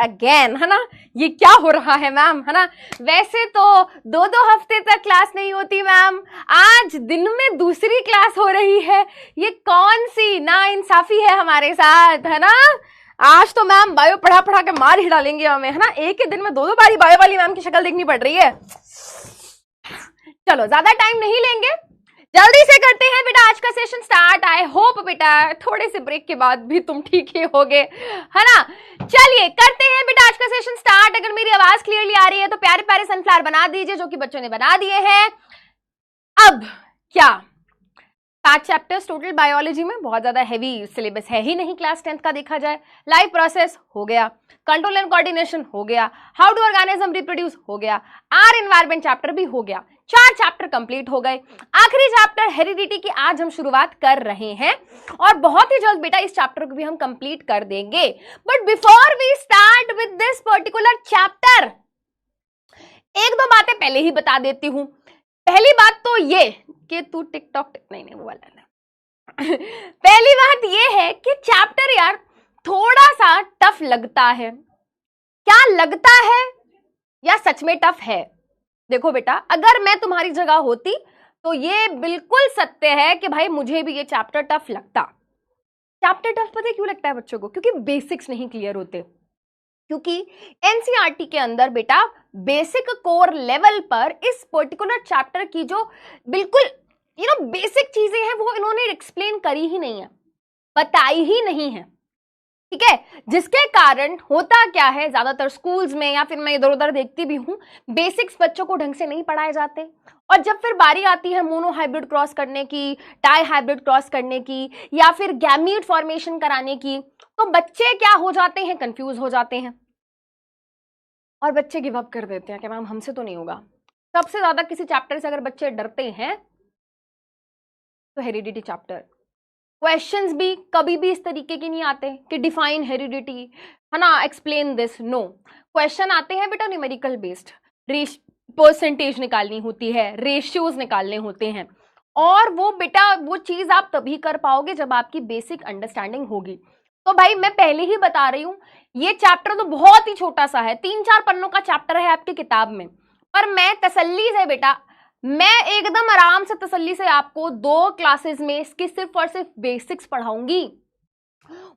Again, है ना। ये क्या हो रहा है मैम, है ना। वैसे तो 2-2 हफ्ते तक क्लास नहीं होती मैम, आज दिन में दूसरी क्लास हो रही है। ये कौन सी नाइंसाफी है हमारे साथ, है ना। आज तो मैम बायो पढ़ा पढ़ा के मार ही डालेंगे हमें, है ना। एक ही दिन में 2-2 बारी बायो वाली मैम की शक्ल देखनी पड़ रही है। चलो ज्यादा टाइम नहीं लेंगे, जल्दी से करते हैं बेटा आज का सेशन स्टार्ट। आई होप बेटा थोड़े से ब्रेक के बाद भी तुम ठीक ही होगे, है ना। चलिए करते हैं बेटा आज का सेशन स्टार्ट। अगर मेरी आवाज क्लियरली आ रही है तो प्यारे प्यारे सनफ्लावर बना दीजिए, जो कि बच्चों ने बना दिए हैं। अब क्या 5 चैप्टर्स टोटल बायोलॉजी में, बहुत ज्यादा हैवी सिलेबस है ही नहीं क्लास 10th का देखा जाए। लाइफ प्रोसेस हो गया, कंट्रोल एंड कोऑर्डिनेशन हो गया, हाउ टू ऑर्गेनिज्म रिप्रोड्यूस हो गया, आर एनवायरमेंट चैप्टर भी हो गया। 4 चैप्टर कंप्लीट हो गए। आखिरी चैप्टर हेरिडिटी की आज हम शुरुआत कर रहे हैं और बहुत ही जल्द बेटा इस चैप्टर को भी हम कंप्लीट कर देंगे। But before we start with this particular chapter, 1-2 बातें पहले ही बता देती हूं। पहली बात तो ये कि तू टिकटॉक नहीं वो वाला है। पहली बात ये है कि चैप्टर यार थोड़ा सा टफ लगता है। क्या लगता है या सच में टफ है? देखो बेटा, अगर मैं तुम्हारी जगह होती तो ये बिल्कुल सत्य है कि भाई मुझे भी ये चैप्टर टफ लगता। चैप्टर टफ पता है क्यों लगता है बच्चों को? क्योंकि बेसिक्स नहीं क्लियर होते। क्योंकि एनसीईआरटी के अंदर बेटा बेसिक कोर लेवल पर इस पर्टिकुलर चैप्टर की जो बिल्कुल बेसिक चीजें हैं वो इन्होंने एक्सप्लेन करी ही नहीं है, बताई ही नहीं है, ठीक है। जिसके कारण होता क्या है, ज्यादातर स्कूल्स में या फिर मैं इधर उधर देखती भी हूं, बेसिक्स बच्चों को ढंग से नहीं पढ़ाए जाते। और जब फिर बारी आती है मोनो हाइब्रिड क्रॉस करने की, डाई हाइब्रिड क्रॉस करने की या फिर गैमीट फॉर्मेशन कराने की, तो बच्चे क्या हो जाते हैं, कंफ्यूज हो जाते हैं और बच्चे गिव अप कर देते हैं कि मैम हमसे तो नहीं होगा। सबसे ज्यादा किसी चैप्टर से अगर बच्चे डरते हैं तो हेरिडिटी चैप्टर। क्वेश्चंस भी कभी भी इस तरीके के नहीं आते कि डिफाइन हेरिडिटी, है ना, एक्सप्लेन दिस। नो, क्वेश्चन आते हैं बेटा न्यूमेरिकल बेस्ड, परसेंटेज निकालनी होती है, रेशियोज निकालने होते हैं, और वो बेटा वो चीज आप तभी कर पाओगे जब आपकी बेसिक अंडरस्टैंडिंग होगी। तो भाई मैं पहले ही बता रही हूं, ये चैप्टर तो बहुत ही छोटा सा है, 3-4 पन्नों का चैप्टर है आपकी किताब में, पर मैं तसल्ली से बेटा, मैं एकदम आराम से तसल्ली से आपको 2 क्लासेस में इसकी सिर्फ और सिर्फ बेसिक्स पढ़ाऊंगी।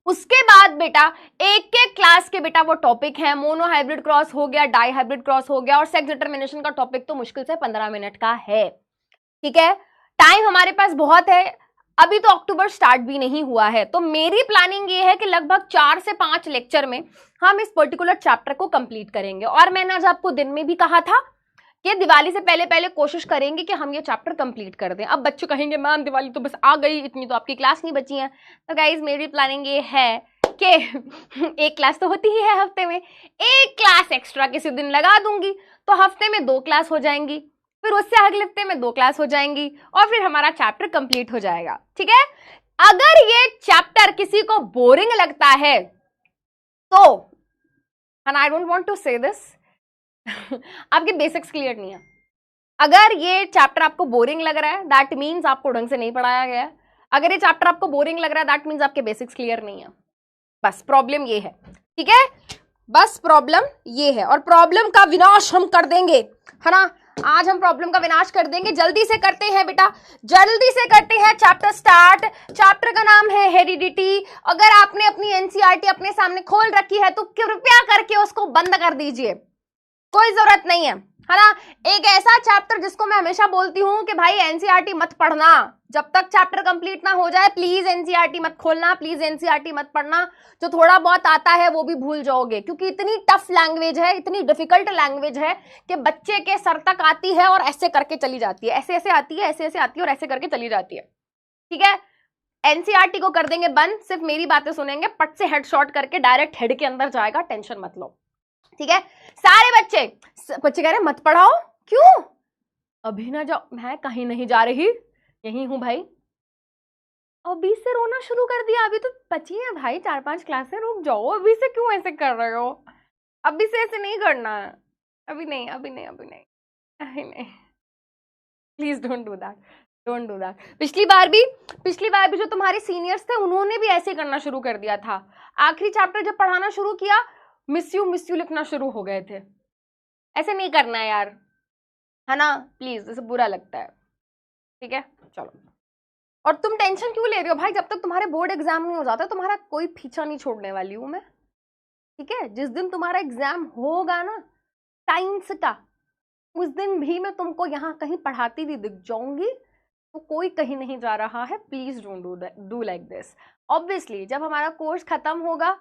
उसके बाद बेटा एक एक क्लास के बेटा वो टॉपिक है, मोनो हाइब्रिड क्रॉस हो गया, डाई हाइब्रिड क्रॉस हो गया, और सेक्स डिटरमिनेशन का टॉपिक तो मुश्किल से 15 मिनट का है, ठीक है। टाइम हमारे पास बहुत है, अभी तो अक्टूबर स्टार्ट भी नहीं हुआ है, तो मेरी प्लानिंग ये है कि लगभग 4 से 5 लेक्चर में हम इस पर्टिकुलर चैप्टर को कंप्लीट करेंगे। और मैंने आज आपको दिन में भी कहा था कि दिवाली से पहले पहले कोशिश करेंगे कि हम ये चैप्टर कंप्लीट कर दें। अब बच्चे कहेंगे मैम दिवाली तो बस आ गई, इतनी तो आपकी क्लास नहीं बची है। तो गाइज मेरी प्लानिंग ये है कि एक क्लास तो होती ही है हफ्ते में, एक क्लास एक्स्ट्रा किसी दिन लगा दूंगी, तो हफ्ते में 2 क्लास हो जाएंगी, फिर उससे अगले हफ्ते में 2 क्लास हो जाएंगी, और फिर हमारा चैप्टर कंप्लीट हो जाएगा, ठीक है। अगर ये चैप्टर किसी को बोरिंग लगता है तो, and I don't want to say this, आपके बेसिक्स क्लियर नहीं है। अगर ये चैप्टर आपको बोरिंग लग रहा है दैट मीन्स आपको ढंग से नहीं पढ़ाया गया है। अगर ये चैप्टर आपको बोरिंग लग रहा है दैट मीन्स आपके बेसिक्स क्लियर नहीं है। बस प्रॉब्लम ये है, ठीक है, बस प्रॉब्लम ये है, और प्रॉब्लम का विनाश हम कर देंगे, है ना। आज हम प्रॉब्लम का विनाश कर देंगे। जल्दी से करते हैं बेटा, जल्दी से करते हैं चैप्टर स्टार्ट। चैप्टर का नाम है हेरिडिटी। अगर आपने अपनी एनसीईआरटी अपने सामने खोल रखी है तो कृपया करके उसको बंद कर दीजिए, कोई जरूरत नहीं है ना। एक ऐसा चैप्टर जिसको मैं हमेशा बोलती हूं कि भाई एनसीईआरटी मत पढ़ना, जब तक चैप्टर कंप्लीट ना हो जाए प्लीज एनसीईआरटी मत खोलना, प्लीज एनसीईआरटी मत पढ़ना। जो थोड़ा बहुत आता है वो भी भूल जाओगे, क्योंकि इतनी टफ लैंग्वेज है, इतनी डिफिकल्ट लैंग्वेज है कि बच्चे के सर तक आती है और ऐसे करके चली जाती है, ऐसे ऐसे आती है, ऐसे ऐसे आती है और ऐसे करके चली जाती है, ठीक है। एनसीईआरटी को कर देंगे बंद, सिर्फ मेरी बातें सुनेंगे, पट से हेड शॉट करके डायरेक्ट हेड के अंदर जाएगा, टेंशन मत लो, ठीक है। सारे बच्चे कह रहे मत पढ़ाओ, क्यों? अभी ना जाओ, मैं कहीं नहीं जा रही, यहीं हूं भाई। अभी से रोना शुरू कर दिया, अभी तो बची है भाई 4-5 क्लासें, रुक जाओ, अभी से क्यों ऐसे कर रहे हो? अभी से ऐसे नहीं करना है, अभी नहीं, अभी नहीं, अभी नहीं, अभी नहीं, please don't do that, don't do that. पिछली बार भी जो तुम्हारे सीनियर्स थे उन्होंने भी ऐसे करना शुरू कर दिया था। आखिरी चैप्टर जब पढ़ाना शुरू किया मिस यू लिखना शुरू हो गए थे। ऐसे नहीं करना है यार, है ना, प्लीज, ऐसे बुरा लगता है। ठीक है, चलो। और तुम टेंशन क्यों ले रहे हो भाई? जब तक तुम्हारे बोर्ड एग्जाम नहीं हो जाता तुम्हारा कोई पीछा नहीं छोड़ने वाली हूं मैं। ठीक है, जिस दिन तुम्हारा एग्जाम होगा ना साइंस का, उस दिन भी मैं तुमको यहाँ कहीं पढ़ाती हुई दिख जाऊंगी। तो कोई कहीं नहीं जा रहा है, please don't do like this. Obviously जब हमारा कोर्स खत्म होगा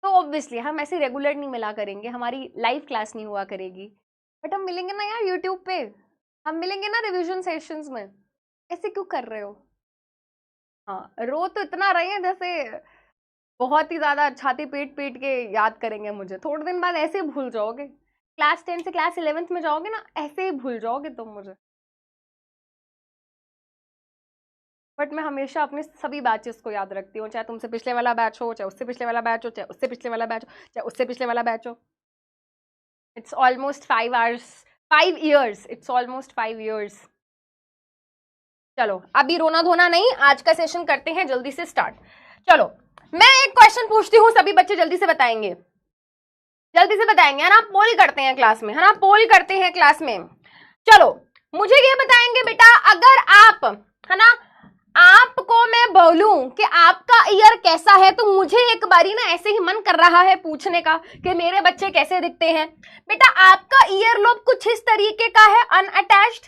तो ऑब्वियसली हम ऐसे रेगुलर नहीं मिला करेंगे, हमारी लाइव क्लास नहीं हुआ करेगी, बट हम मिलेंगे ना यार यूट्यूब पे, हम मिलेंगे ना रिविजन सेशंस में। ऐसे क्यों कर रहे हो? हाँ, रो तो इतना रहे हैं जैसे बहुत ही ज्यादा छाती पीट पीट के याद करेंगे मुझे, थोड़े दिन बाद ऐसे ही भूल जाओगे। क्लास 10 से क्लास 11th में जाओगे ना, ऐसे ही भूल जाओगे तुम मुझे। बट मैं हमेशा अपने सभी बैचेस को याद रखती हूँ, चाहे तुमसे पिछले वाला बैच हो, चाहे उससे पिछले वाला बैच हो, चाहे उससे पिछले वाला बैच हो, चाहे उससे पिछले वाला बैच हो। It's almost 5 years, it's almost 5 years। चलो अभी रोना धोना नहीं, आज का सेशन करते हैं जल्दी से स्टार्ट। चलो मैं एक क्वेश्चन पूछती हूँ, सभी बच्चे जल्दी से बताएंगे, जल्दी से बताएंगे, है ना, पोल करते हैं क्लास में, है ना, पोल करते हैं क्लास में। चलो मुझे ये बताएंगे बेटा, अगर आप, है ना, आपको मैं बोलूं कि आपका ईयर कैसा है, तो मुझे एक बारी ना ऐसे ही मन कर रहा है पूछने का कि मेरे बच्चे कैसे दिखते हैं। बेटा आपका ईयर लोब कुछ इस तरीके का है, अनअटैच्ड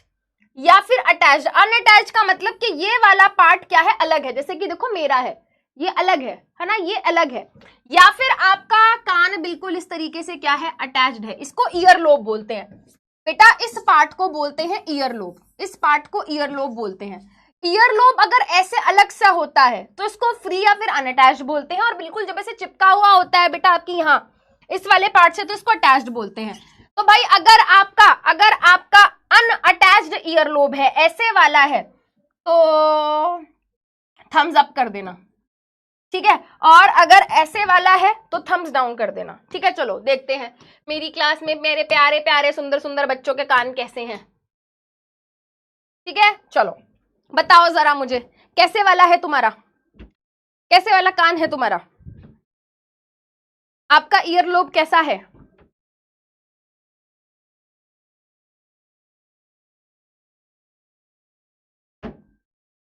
या फिर अटैच्ड। अनअटैच्ड का मतलब कि ये वाला पार्ट क्या है, अलग है, जैसे कि देखो मेरा है, ये अलग है ना, ये अलग है। या फिर आपका कान बिल्कुल इस तरीके से क्या है, अटैच्ड है, इसको ईयर लोब बोलते हैं। बेटा इस पार्ट को बोलते हैं ईयर लोब, इस पार्ट को ईयर लोब बोलते हैं। ईयर लोब अगर ऐसे अलग सा होता है तो इसको फ्री या फिर अनअटैच्ड बोलते हैं, और बिल्कुल जब ऐसे चिपका हुआ होता है बेटा आपकी यहाँ इस वाले पार्ट से, तो इसको अटैच्ड बोलते हैं। तो भाई अगर आपका अनअटैच्ड ईयर लोब है, ऐसे वाला है, तो थम्स अप कर देना, ठीक है, और अगर ऐसे वाला है तो थम्स डाउन कर देना। ठीक है, चलो देखते हैं मेरी क्लास में मेरे प्यारे प्यारे सुंदर सुंदर बच्चों के कान कैसे हैं। ठीक है, चलो बताओ जरा मुझे, कैसे वाला है तुम्हारा, कैसे वाला कान है तुम्हारा, आपका ईयर लोब कैसा है?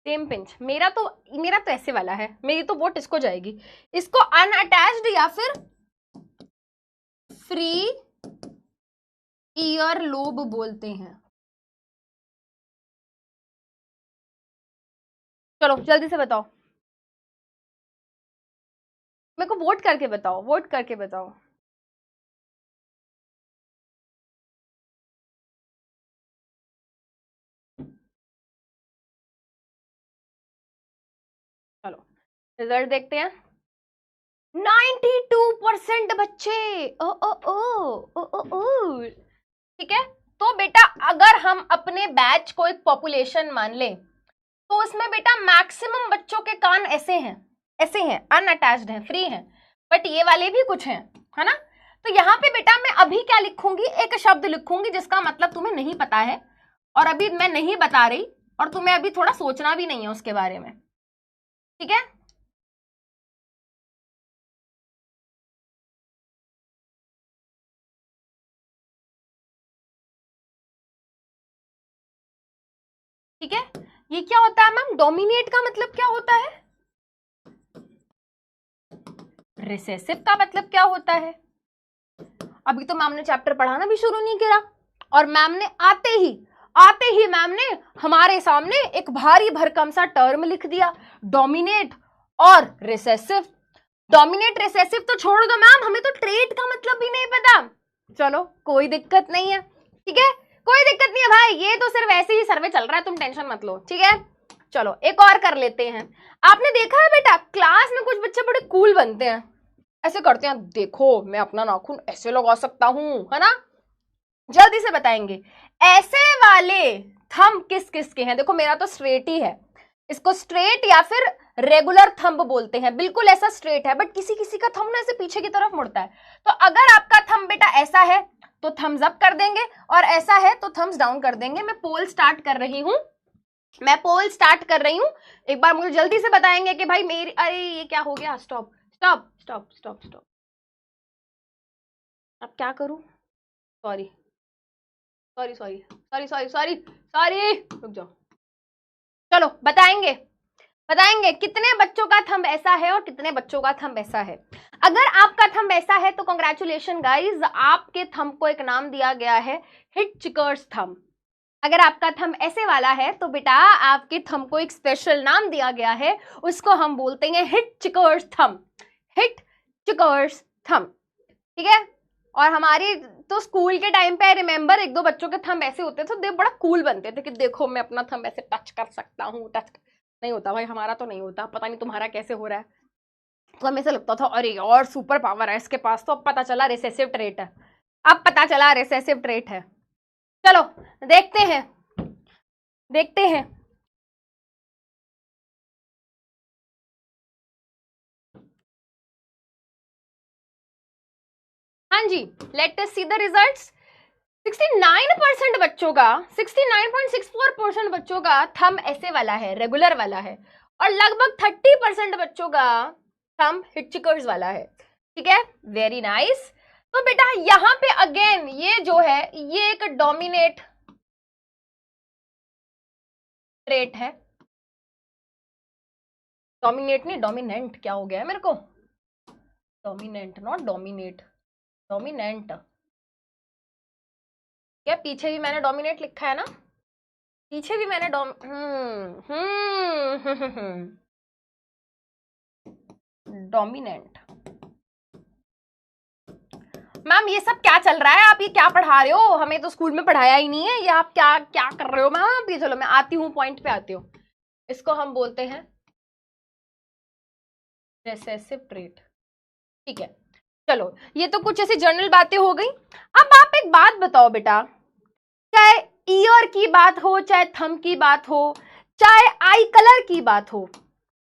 Same pinch. मेरा तो ऐसे वाला है, मेरी तो वोट इसको जाएगी, इसको अनअटैच्ड या फिर फ्री ईयर लोब बोलते हैं। चलो जल्दी से बताओ, मेरे को वोट करके बताओ, वोट करके बताओ। चलो रिजल्ट देखते हैं। 92% बच्चे, ओ ओ ओ ओ ओ ओ। ठीक है, तो बेटा अगर हम अपने बैच को एक पॉपुलेशन मान लें, तो उसमें बेटा मैक्सिमम बच्चों के कान ऐसे हैं, ऐसे हैं, अनअटैच्ड हैं, फ्री हैं, बट ये वाले भी कुछ हैं, है ना। तो यहाँ पे बेटा मैं अभी क्या लिखूंगी, एक शब्द लिखूंगी जिसका मतलब तुम्हें नहीं पता है, और अभी मैं नहीं बता रही, और तुम्हें अभी थोड़ा सोचना भी नहीं है उसके बारे में। ठीक है, ठीक है, ये क्या होता है मैम, डोमिनेट का मतलब क्या होता है, रिसेसिव का मतलब क्या होता है? अभी तो मैम ने चैप्टर पढ़ाना भी शुरू नहीं किया, और मैम ने आते ही मैम ने हमारे सामने एक भारी भरकम सा टर्म लिख दिया, डोमिनेट और रिसेसिव। डोमिनेट रिसेसिव तो छोड़ दो मैम, हमें तो ट्रेट का मतलब भी नहीं पता। चलो कोई दिक्कत नहीं है, ठीक है, कोई दिक्कत नहीं है भाई, ये तो सिर्फ ऐसे ही सर्वे चल रहा है, तुम टेंशन मत लो। ठीक है, चलो एक और कर लेते हैं। आपने देखा है बेटा क्लास में कुछ बच्चे बड़े कूल बनते हैं, ऐसे करते हैं, देखो मैं अपना नाखून ऐसे लगा सकता हूं, है ना। जल्दी से बताएंगे ऐसे वाले थंब किस किस के हैं। देखो मेरा तो स्ट्रेट ही है, इसको स्ट्रेट या फिर रेगुलर थंब बोलते हैं, बिल्कुल ऐसा स्ट्रेट है, बट किसी किसी का थंब ना ऐसे पीछे की तरफ मुड़ता है। तो अगर आपका थंब बेटा ऐसा है तो थम्स अप कर देंगे, और ऐसा है तो थम्स डाउन कर देंगे। मैं पोल स्टार्ट कर रही हूं, मैं पोल स्टार्ट कर रही हूं, एक बार मुझे जल्दी से बताएंगे कि भाई मेरी, अरे ये क्या हो गया, stop stop stop stop stop. अब क्या करूं? Sorry sorry sorry sorry sorry sorry sorry, रुक जाओ। चलो बताएंगे बताएंगे कितने बच्चों का थंब ऐसा है और कितने बच्चों का थंब ऐसा है। अगर आपका थंब ऐसा है तो कांग्रेचुलेशन गाइस, आपके थंब को एक नाम दिया गया है हिटचिकर्स थंब। अगर आपका थंब ऐसे वाला है तो बेटा आपके थंब को एक स्पेशल नाम दिया गया है, उसको हम बोलते हैं हिटचिकर्स थंब। हिटचिकर्स थंब, ठीक है। और हमारी तो स्कूल के टाइम पे रिमेंबर एक दो बच्चों के थंब ऐसे होते थे, बड़ा कूल बनते थे कि देखो मैं अपना थंब ऐसे टच कर सकता हूँ। नहीं होता भाई, हमारा तो नहीं होता, पता नहीं तुम्हारा कैसे हो रहा है। तो हमें ऐसा लगता था अरे और सुपर पावर है इसके पास, तो अब पता चला रिसेसिव ट्रेट है। अब पता चला रिसेसिव ट्रेट है। चलो देखते हैं देखते हैं। हाँ जी, let us see the results. 69% बच्चों का, 69.64% बच्चों का थंब ऐसे वाला है, रेगुलर वाला है, और लगभग 30% बच्चों का थंब हिटचिकर्स वाला है, ठीक है। Very nice. तो बेटा यहां पे अगेन ये जो है ये एक डोमिनेट ट्रेट है। डोमिनेट नहीं, डोमिनेंट क्या हो गया है मेरे को, डोमिनेंट नॉट डोमिनेट, डोमिनेंट। क्या पीछे भी मैंने डोमिनेट लिखा है ना, पीछे भी मैंने डोमिनेंट। मैम ये सब क्या चल रहा है, आप ये क्या पढ़ा रहे हो, हमें तो स्कूल में पढ़ाया ही नहीं है, ये आप क्या क्या कर रहे हो मैम आप ये। चलो मैं आती हूँ, पॉइंट पे आती हूँ। इसको हम बोलते हैं रिसेसिव ट्रेट, ठीक है। चलो ये तो कुछ ऐसी जनरल बातें हो गई। अब आप एक बात बताओ बेटा, चाहे ईयर की बात हो, चाहे थंब की बात हो, चाहे आई कलर की बात हो,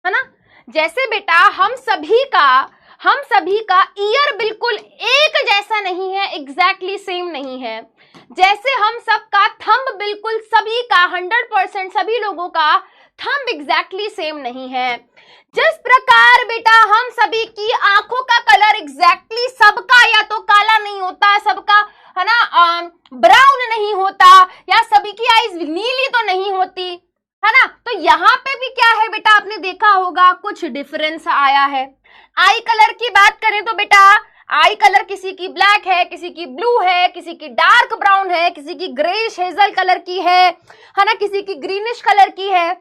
है ना। जैसे बेटा हम सभी का ईयर बिल्कुल एक जैसा नहीं है, एग्जैक्टली सेम नहीं है। जैसे हम सबका थंब बिल्कुल सभी का 100% सभी लोगों का थंब एग्जैक्टली सेम नहीं है। जिस प्रकार बेटा हम सभी की आंखों का कलर एग्जैक्टली सबका या तो काला नहीं होता, सबका है ना ब्राउन नहीं होता, या सभी की आईज नीली तो नहीं होती, है ना। तो यहाँ पे भी क्या है बेटा, आपने देखा होगा कुछ डिफरेंस आया है। आई कलर की बात करें तो बेटा आई कलर किसी की ब्लैक है, किसी की ब्लू है, किसी की डार्क ब्राउन है, किसी की ग्रेइश हेजल कलर की है ना, किसी की ग्रीनिश कलर की है,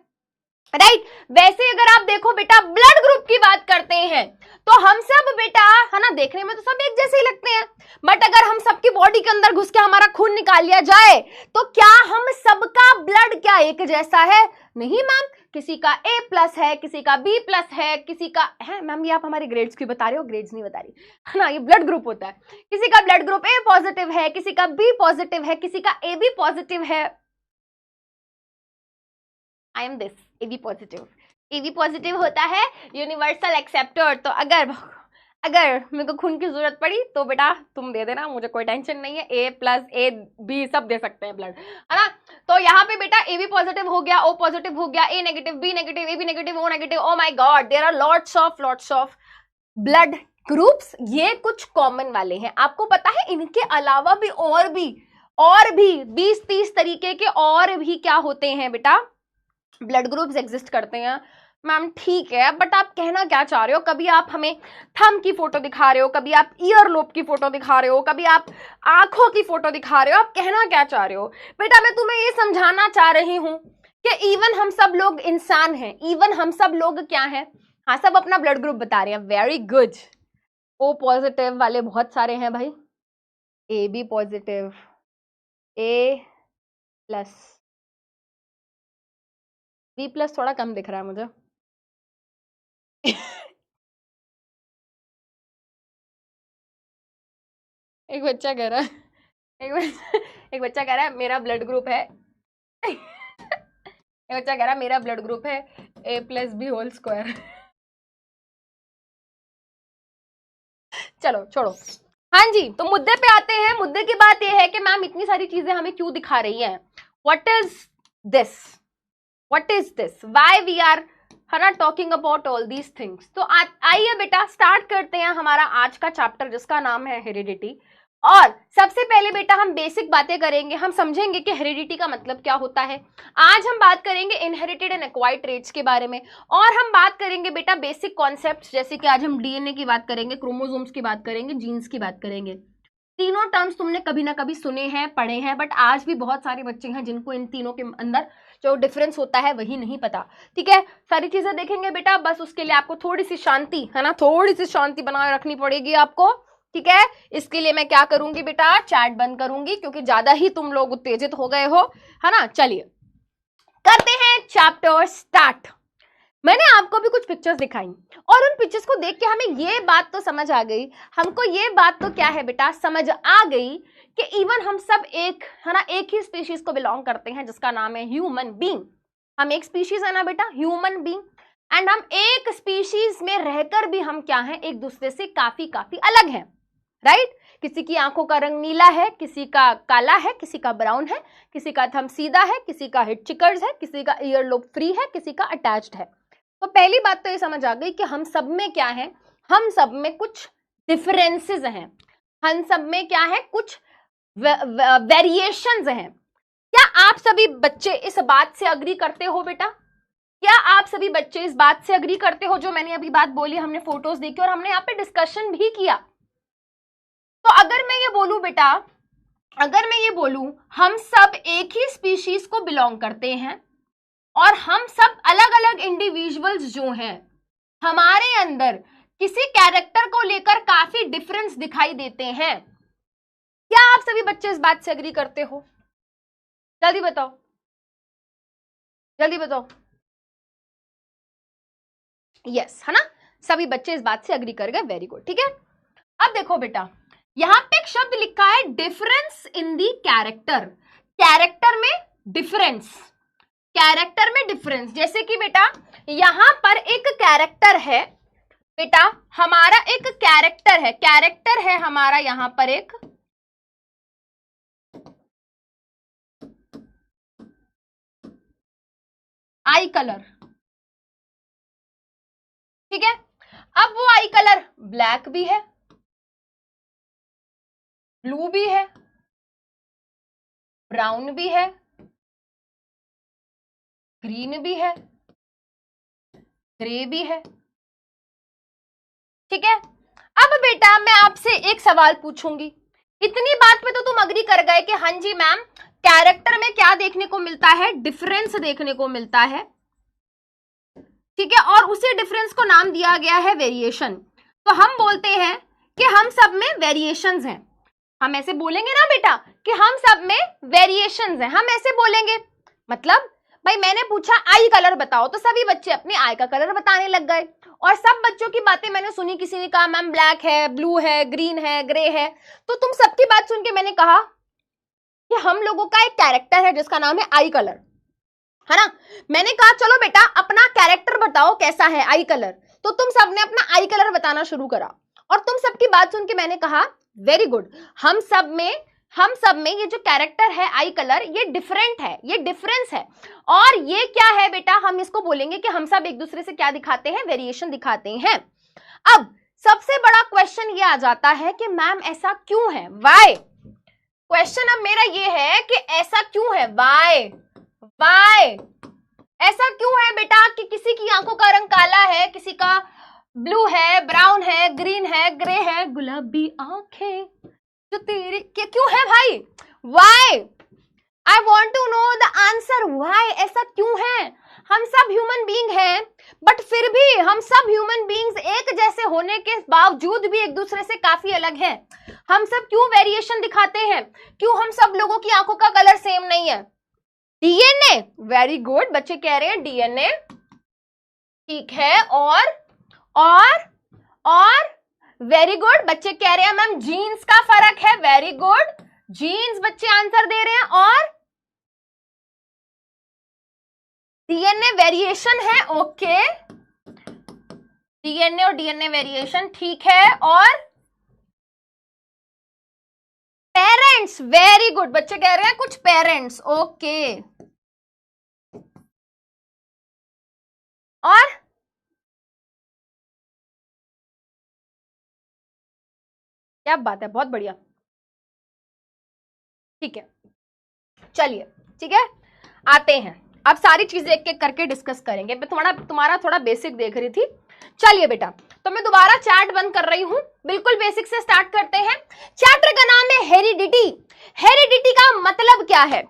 राइट। वैसे अगर आप देखो बेटा ब्लड ग्रुप की बात करते हैं तो हम सब बेटा है ना देखने में तो सब एक जैसे ही लगते हैं, बट अगर हम सबकी बॉडी के अंदर घुस के हमारा खून निकाल लिया जाए तो क्या हम सबका ब्लड क्या एक जैसा है? नहीं मैम, किसी का A+ है, किसी का B+ है, किसी का है मैम, ये आप हमारे ग्रेड्स की बता रहे हो, ग्रेड्स नहीं बता रही है ना, ये ब्लड ग्रुप होता है। किसी का ब्लड ग्रुप A पॉजिटिव है, किसी का B पॉजिटिव है, किसी का AB पॉजिटिव है। I am this AB positive. AB positive होता है यूनिवर्सल एक्सेप्टर। तो अगर मेरे को खून की जरूरत पड़ी तो बेटा तुम दे देना, मुझे कोई टेंशन नहीं है। A+ AB सब दे सकते हैं ब्लड, है ना। तो यहाँ पे बेटा AB पॉजिटिव हो गया, O पॉजिटिव हो गया, A negative, B negative, AB negative, O negative. Oh my god, there are lots of blood groups. ये कुछ कॉमन वाले हैं। आपको पता है इनके अलावा भी और भी 20-30 तरीके के और भी क्या होते हैं बेटा, ब्लड ग्रुप्स एग्जिस्ट करते हैं। मैम ठीक है, बट आप कहना क्या चाह रहे हो? कभी आप हमें थंब की फोटो दिखा रहे हो, कभी आप ईयर लोब की फोटो दिखा रहे हो, कभी आप आंखों की फोटो दिखा रहे हो, आप कहना क्या चाह रहे हो? बेटा मैं तुम्हें ये समझाना चाह रही हूं कि इवन हम सब लोग इंसान हैं, इवन हम सब लोग क्या हैं, हाँ सब अपना ब्लड ग्रुप बता रहे हैं। Very good. O पॉजिटिव वाले बहुत सारे हैं भाई, AB पॉजिटिव, A+, B+ थोड़ा कम दिख रहा है मुझे। एक बच्चा कह रहा है एक बच्चा कह रहा है मेरा ब्लड ग्रुप है एक बच्चा कह रहा है मेरा ब्लड ग्रुप है A+B²। चलो छोड़ो। हाँ जी, तो मुद्दे पे आते हैं। मुद्दे की बात यह है कि मैम इतनी सारी चीजें हमें क्यों दिखा रही हैं? What is this why we are है ना talking about all these things. तो आइए बेटा स्टार्ट करते हैं हमारा आज का चैप्टर जिसका नाम है हेरिडिटी। और सबसे पहले बेटा हम बेसिक बातें करेंगे, हम समझेंगे कि हेरिडिटी का मतलब क्या होता है। आज हम बात करेंगे इनहेरिटेड एंड एक्वायर्ड ट्रेट्स के बारे में, और हम बात करेंगे बेटा बेसिक कॉन्सेप्ट्स, जैसे कि आज हम डीएनए की बात करेंगे, क्रोमोसोम्स की बात करेंगे, जीन्स की बात करेंगे। तीनों टर्म्स तुमने कभी ना कभी सुने हैं, पढ़े हैं, बट आज भी बहुत सारे बच्चे हैं जिनको इन तीनों के अंदर जो डिफरेंस होता है वही नहीं पता। ठीक है, सारी चीजें देखेंगे बेटा, बस उसके लिए आपको थोड़ी सी शांति, है ना, थोड़ी सी शांति बनाए रखनी पड़ेगी आपको। ठीक है, इसके लिए मैं क्या करूंगी बेटा, चैट बंद करूंगी, क्योंकि ज्यादा ही तुम लोग उत्तेजित हो गए हो, है ना। चलिए करते हैं चैप्टर स्टार्ट। मैंने आपको भी कुछ पिक्चर्स दिखाई, और उन पिक्चर्स को देख के हमें ये बात तो समझ आ गई, हमको ये बात तो क्या है बेटा, समझ आ गई कि इवन हम सब एक, है ना, एक ही स्पीशीज को बिलोंग करते हैं जिसका नाम है ह्यूमन बीइंग। हम एक स्पीशीज है ना बेटा, ह्यूमन बीइंग, एंड हम एक स्पीशीज में रहकर भी हम क्या हैं, एक दूसरे से काफी काफी अलग हैं, राइट। किसी की आंखों का रंग नीला है, किसी का काला है, किसी का ब्राउन है, किसी का थंब सीधा है, किसी का हिट चिकर्स है, किसी का ईयर लोब फ्री है, किसी का अटैच्ड है। तो पहली बात तो ये समझ आ गई कि हम सब में क्या है, हम सब में कुछ डिफरेंसेस हैं, हम सब में क्या है, कुछ वेरिएशंस हैं। क्या आप सभी बच्चे इस बात से अग्री करते हो बेटा? क्या आप सभी बच्चे इस बात से अग्री करते हो जो मैंने अभी बात बोली, हमने फोटोज देखी और हमने यहाँ पे डिस्कशन भी किया। तो अगर मैं ये बोलूं बेटा, अगर मैं ये बोलूं हम सब एक ही स्पीशीज को बिलोंग करते हैं और हम सब अलग अलग इंडिविजुअल्स जो हैं, हमारे अंदर किसी कैरेक्टर को लेकर काफी डिफरेंस दिखाई देते हैं, क्या आप सभी बच्चे इस बात से अग्री करते हो? जल्दी बताओ, जल्दी बताओ। यस, है ना, सभी बच्चे इस बात से अग्री कर गए, वेरी गुड। ठीक है, अब देखो बेटा, यहां पे एक शब्द लिखा है difference in the character, character में डिफरेंस, कैरेक्टर में डिफरेंस। जैसे कि बेटा यहां पर एक कैरेक्टर है बेटा, हमारा एक कैरेक्टर है, कैरेक्टर है हमारा यहां पर एक, आई कलर। ठीक है, अब वो आई कलर ब्लैक भी है, ब्लू भी है, ब्राउन भी है, ग्रीन भी है, ग्रे भी है। ठीक है, अब बेटा मैं आपसे एक सवाल पूछूंगी, इतनी बात पे तो तुम अग्री कर गए कि हाँ जी मैम, कैरेक्टर में क्या देखने को मिलता है, डिफरेंस देखने को मिलता है। ठीक है, और उसी डिफरेंस को नाम दिया गया है वेरिएशन। तो हम बोलते हैं कि हम सब में वेरिएशंस हैं, हम ऐसे बोलेंगे ना बेटा कि हम सब में वेरिएशंस हैं, हम ऐसे बोलेंगे। मतलब भाई मैंने पूछा आई कलर बताओ, तो सभी बच्चे अपने आई का कलर बताने लग गए, और सब बच्चों की बातें मैंने सुनी, किसी ने कहा मैम ब्लैक है, ब्लू है, ग्रीन है, ग्रे है। तो तुम सबकी बात सुन के मैंने कहा कि हम लोगों का एक कैरेक्टर है जिसका नाम है आई कलर, है ना। मैंने कहा चलो बेटा अपना कैरेक्टर बताओ कैसा है आई कलर, तो तुम सबने अपना आई कलर बताना शुरू करा, और तुम सबकी बात सुन के मैंने कहा वेरी गुड, हम सब में ये जो कैरेक्टर है आई कलर, ये डिफरेंट है, ये डिफरेंस है। और ये क्या है बेटा, हम इसको बोलेंगे कि हम सब एक दूसरे से क्या दिखाते हैं, वेरिएशन दिखाते हैं। अब सबसे बड़ा क्वेश्चन ये आ जाता है कि मैम ऐसा क्यों है, व्हाई। क्वेश्चन अब मेरा ये है कि ऐसा क्यों है, व्हाई, व्हाई ऐसा क्यों है बेटा कि किसी की आंखों का रंग काला है, किसी का ब्लू है, ब्राउन है, ग्रीन है, ग्रे है, गुलाबी आंखें जो तेरी, क्यों है भाई, why, I want to know the answer, why, ऐसा क्यों है। हम सब ह्यूमन बीइंग हैं, बट फिर भी हम सब ह्यूमन बीइंग्स एक जैसे होने के बावजूद भी एक दूसरे से काफी अलग हैं। हम सब क्यों वेरिएशन दिखाते हैं, क्यों हम सब लोगों की आंखों का कलर सेम नहीं है, डीएनए, वेरी गुड, बच्चे कह रहे हैं डीएनए, ठीक है, और वेरी गुड, बच्चे कह रहे हैं मैम जीन्स का फर्क है, वेरी गुड, जीन्स बच्चे आंसर दे रहे हैं, और डीएनए वेरिएशन है, ओके, डीएनए और डीएनए वेरिएशन, ठीक है, और पेरेंट्स, वेरी गुड, बच्चे कह रहे हैं कुछ पेरेंट्स, ओके, और क्या बात है, बहुत बढ़िया। ठीक है, चलिए ठीक है, आते हैं अब सारी चीजें एक एक करके डिस्कस करेंगे। मैं तुम्हारा थोड़ा बेसिक देख रही थी। चलिए बेटा, तो मैं दोबारा चैट बंद कर रही हूं, बिल्कुल बेसिक से स्टार्ट करते हैं। चैप्टर का नाम है हेरिडिटी। हेरिडिटी का मतलब क्या है?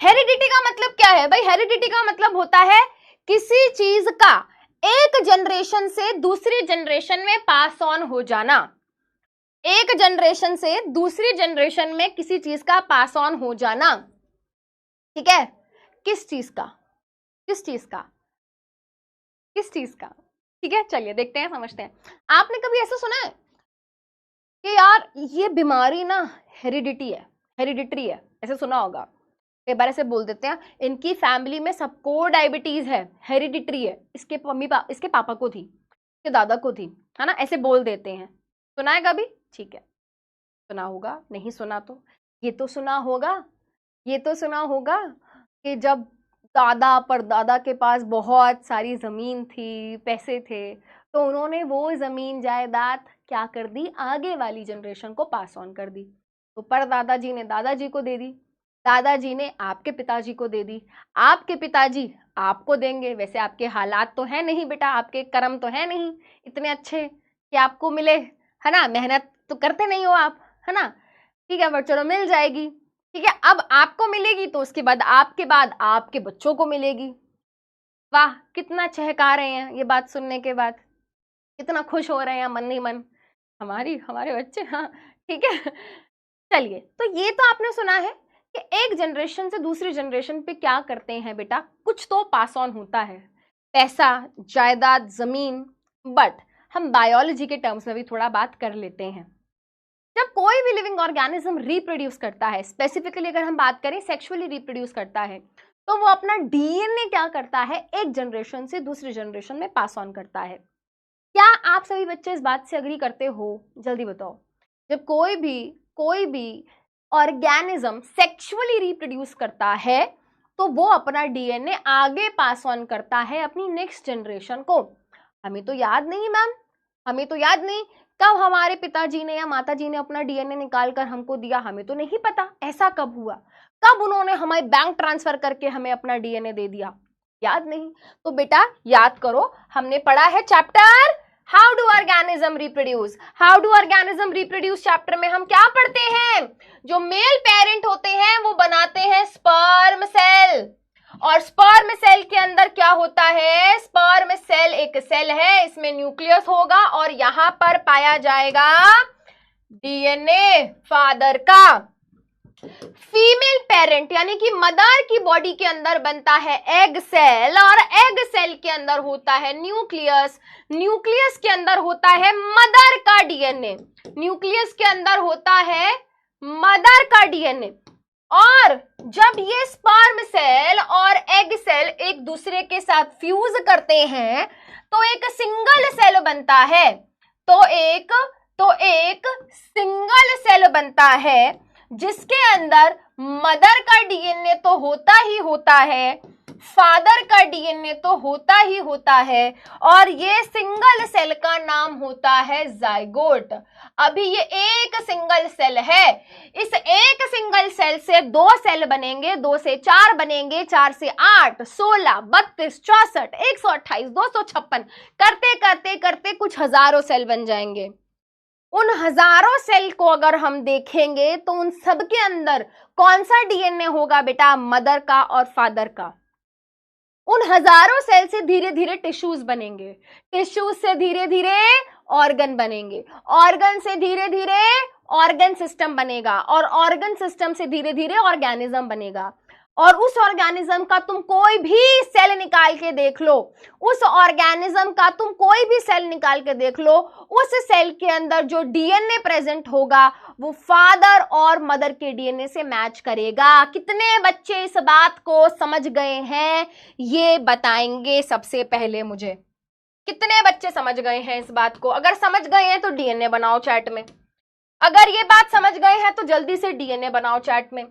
हेरिडिटी का मतलब क्या है भाई? हेरिडिटी का मतलब होता है किसी चीज का एक जनरेशन से दूसरी जनरेशन में पास ऑन हो जाना। एक जनरेशन से दूसरी जनरेशन में किसी चीज का पास ऑन हो जाना, ठीक है? किस चीज का? किस चीज का? किस चीज का? ठीक है, चलिए देखते हैं, समझते हैं। आपने कभी ऐसा सुना है कि यार ये बीमारी ना हेरिडिटी है, हेरिडिटरी है? ऐसे सुना होगा, एक बार ऐसे बोल देते हैं, इनकी फैमिली में सबको डायबिटीज है, हेरिडिटरी है, इसके इसके पापा को थी, इसके दादा को थी, है ना? ऐसे बोल देते हैं। सुना है कभी? ठीक है, सुना होगा। नहीं सुना तो ये तो सुना होगा, ये तो सुना होगा कि जब दादा परदादा के पास बहुत सारी जमीन थी, पैसे थे, तो उन्होंने वो जमीन जायदाद क्या कर दी? आगे वाली जनरेशन को पास ऑन कर दी। तो परदादा जी ने दादाजी को दे दी, दादाजी ने आपके पिताजी को दे दी, आपके पिताजी आपको देंगे। वैसे आपके हालात तो है नहीं बेटा, आपके कर्म तो है नहीं इतने अच्छे कि आपको मिले, है ना? मेहनत तो करते नहीं हो आप, है ना? ठीक है, बट चलो मिल जाएगी, ठीक है। अब आपको मिलेगी तो उसके बाद आपके बच्चों को मिलेगी। वाह, कितना चहका रहे हैं ये बात सुनने के बाद, कितना खुश हो रहे हैं मन ही मन, हमारे बच्चे। हाँ ठीक है, चलिए, तो ये तो आपने सुना है कि एक जनरेशन से दूसरी जनरेशन पे क्या करते हैं बेटा, कुछ तो पास ऑन होता है, पैसा, जायदाद, जमीन। बट हम बायोलॉजी के टर्म्स में भी थोड़ा बात कर लेते हैं। जब कोई भी लिविंग ऑर्गेनिज्म रिप्रोड्यूस करता है, स्पेसिफिकली अगर हम बात करें सेक्सुअली रिप्रोड्यूस करता है, तो वो अपना डीएनए क्या करता है? एक जनरेशन से दूसरी जनरेशन में पास ऑन करता है। क्या आप सभी बच्चे इस बात से अग्री करते हो? जल्दी बताओ। जब कोई भी ऑर्गेनिज्म सेक्सुअली रिप्रोड्यूस करता है तो वो अपना डीएनए आगे पास ऑन करता है अपनी नेक्स्ट जनरेशन को। हमें तो याद नहीं मैम, हमें तो याद नहीं कब हमारे पिताजी ने या माताजी ने अपना डीएनए निकाल कर हमको दिया, हमें तो नहीं पता ऐसा कब हुआ, कब उन्होंने हमें बैंक ट्रांसफर करके हमें अपना डीएनए दे दिया, याद नहीं। तो बेटा याद करो, हमने पढ़ा है chapter how do organism reproduce. How do organism reproduce chapter में हम क्या पढ़ते हैं? जो मेल पेरेंट होते हैं वो बनाते हैं स्पर्म सेल, और स्पर्म सेल के अंदर क्या होता है? स्पर्म सेल एक सेल है, इसमें न्यूक्लियस होगा और यहां पर पाया जाएगा डीएनए फादर का। फीमेल पेरेंट यानी कि मदर की बॉडी के अंदर बनता है एग सेल, और एग सेल के अंदर होता है न्यूक्लियस, न्यूक्लियस के अंदर होता है मदर का डीएनए, न्यूक्लियस के अंदर होता है मदर का डीएनए। और जब ये स्पर्म सेल और एग सेल एक दूसरे के साथ फ्यूज करते हैं तो एक सिंगल सेल बनता है, तो एक सिंगल सेल बनता है जिसके अंदर मदर का डीएनए तो होता ही होता है, फादर का डीएनए तो होता ही होता है, और ये सिंगल सेल का नाम होता है जाइगोट। अभी ये एक सिंगल सेल है, इस एक सिंगल सेल से 2 सेल बनेंगे, 2 से 4 बनेंगे, 4 से 8, 16, 32, 64, 128, 256, करते करते करते कुछ हजारों सेल बन जाएंगे। उन हजारों सेल को अगर हम देखेंगे तो उन सब के अंदर कौन सा डीएनए होगा बेटा? मदर का और फादर का। उन हजारों सेल से धीरे धीरे टिश्यूज बनेंगे, टिश्यूज से धीरे धीरे ऑर्गन बनेंगे, ऑर्गन से धीरे धीरे ऑर्गन सिस्टम बनेगा, और ऑर्गन सिस्टम से धीरे धीरे ऑर्गेनिज्म बनेगा। और उस ऑर्गेनिज्म का तुम कोई भी सेल निकाल के देख लो, उस ऑर्गेनिज्म का तुम कोई भी सेल निकाल के देख लो, उस सेल के अंदर जो डीएनए प्रेजेंट होगा वो फादर और मदर के डीएनए से मैच करेगा। कितने बच्चे इस बात को समझ गए हैं ये बताएंगे सबसे पहले मुझे। कितने बच्चे समझ गए हैं इस बात को? अगर समझ गए हैं तो डीएनए बनाओ चैट में, अगर ये बात समझ गए हैं तो जल्दी से डीएनए बनाओ चैट में।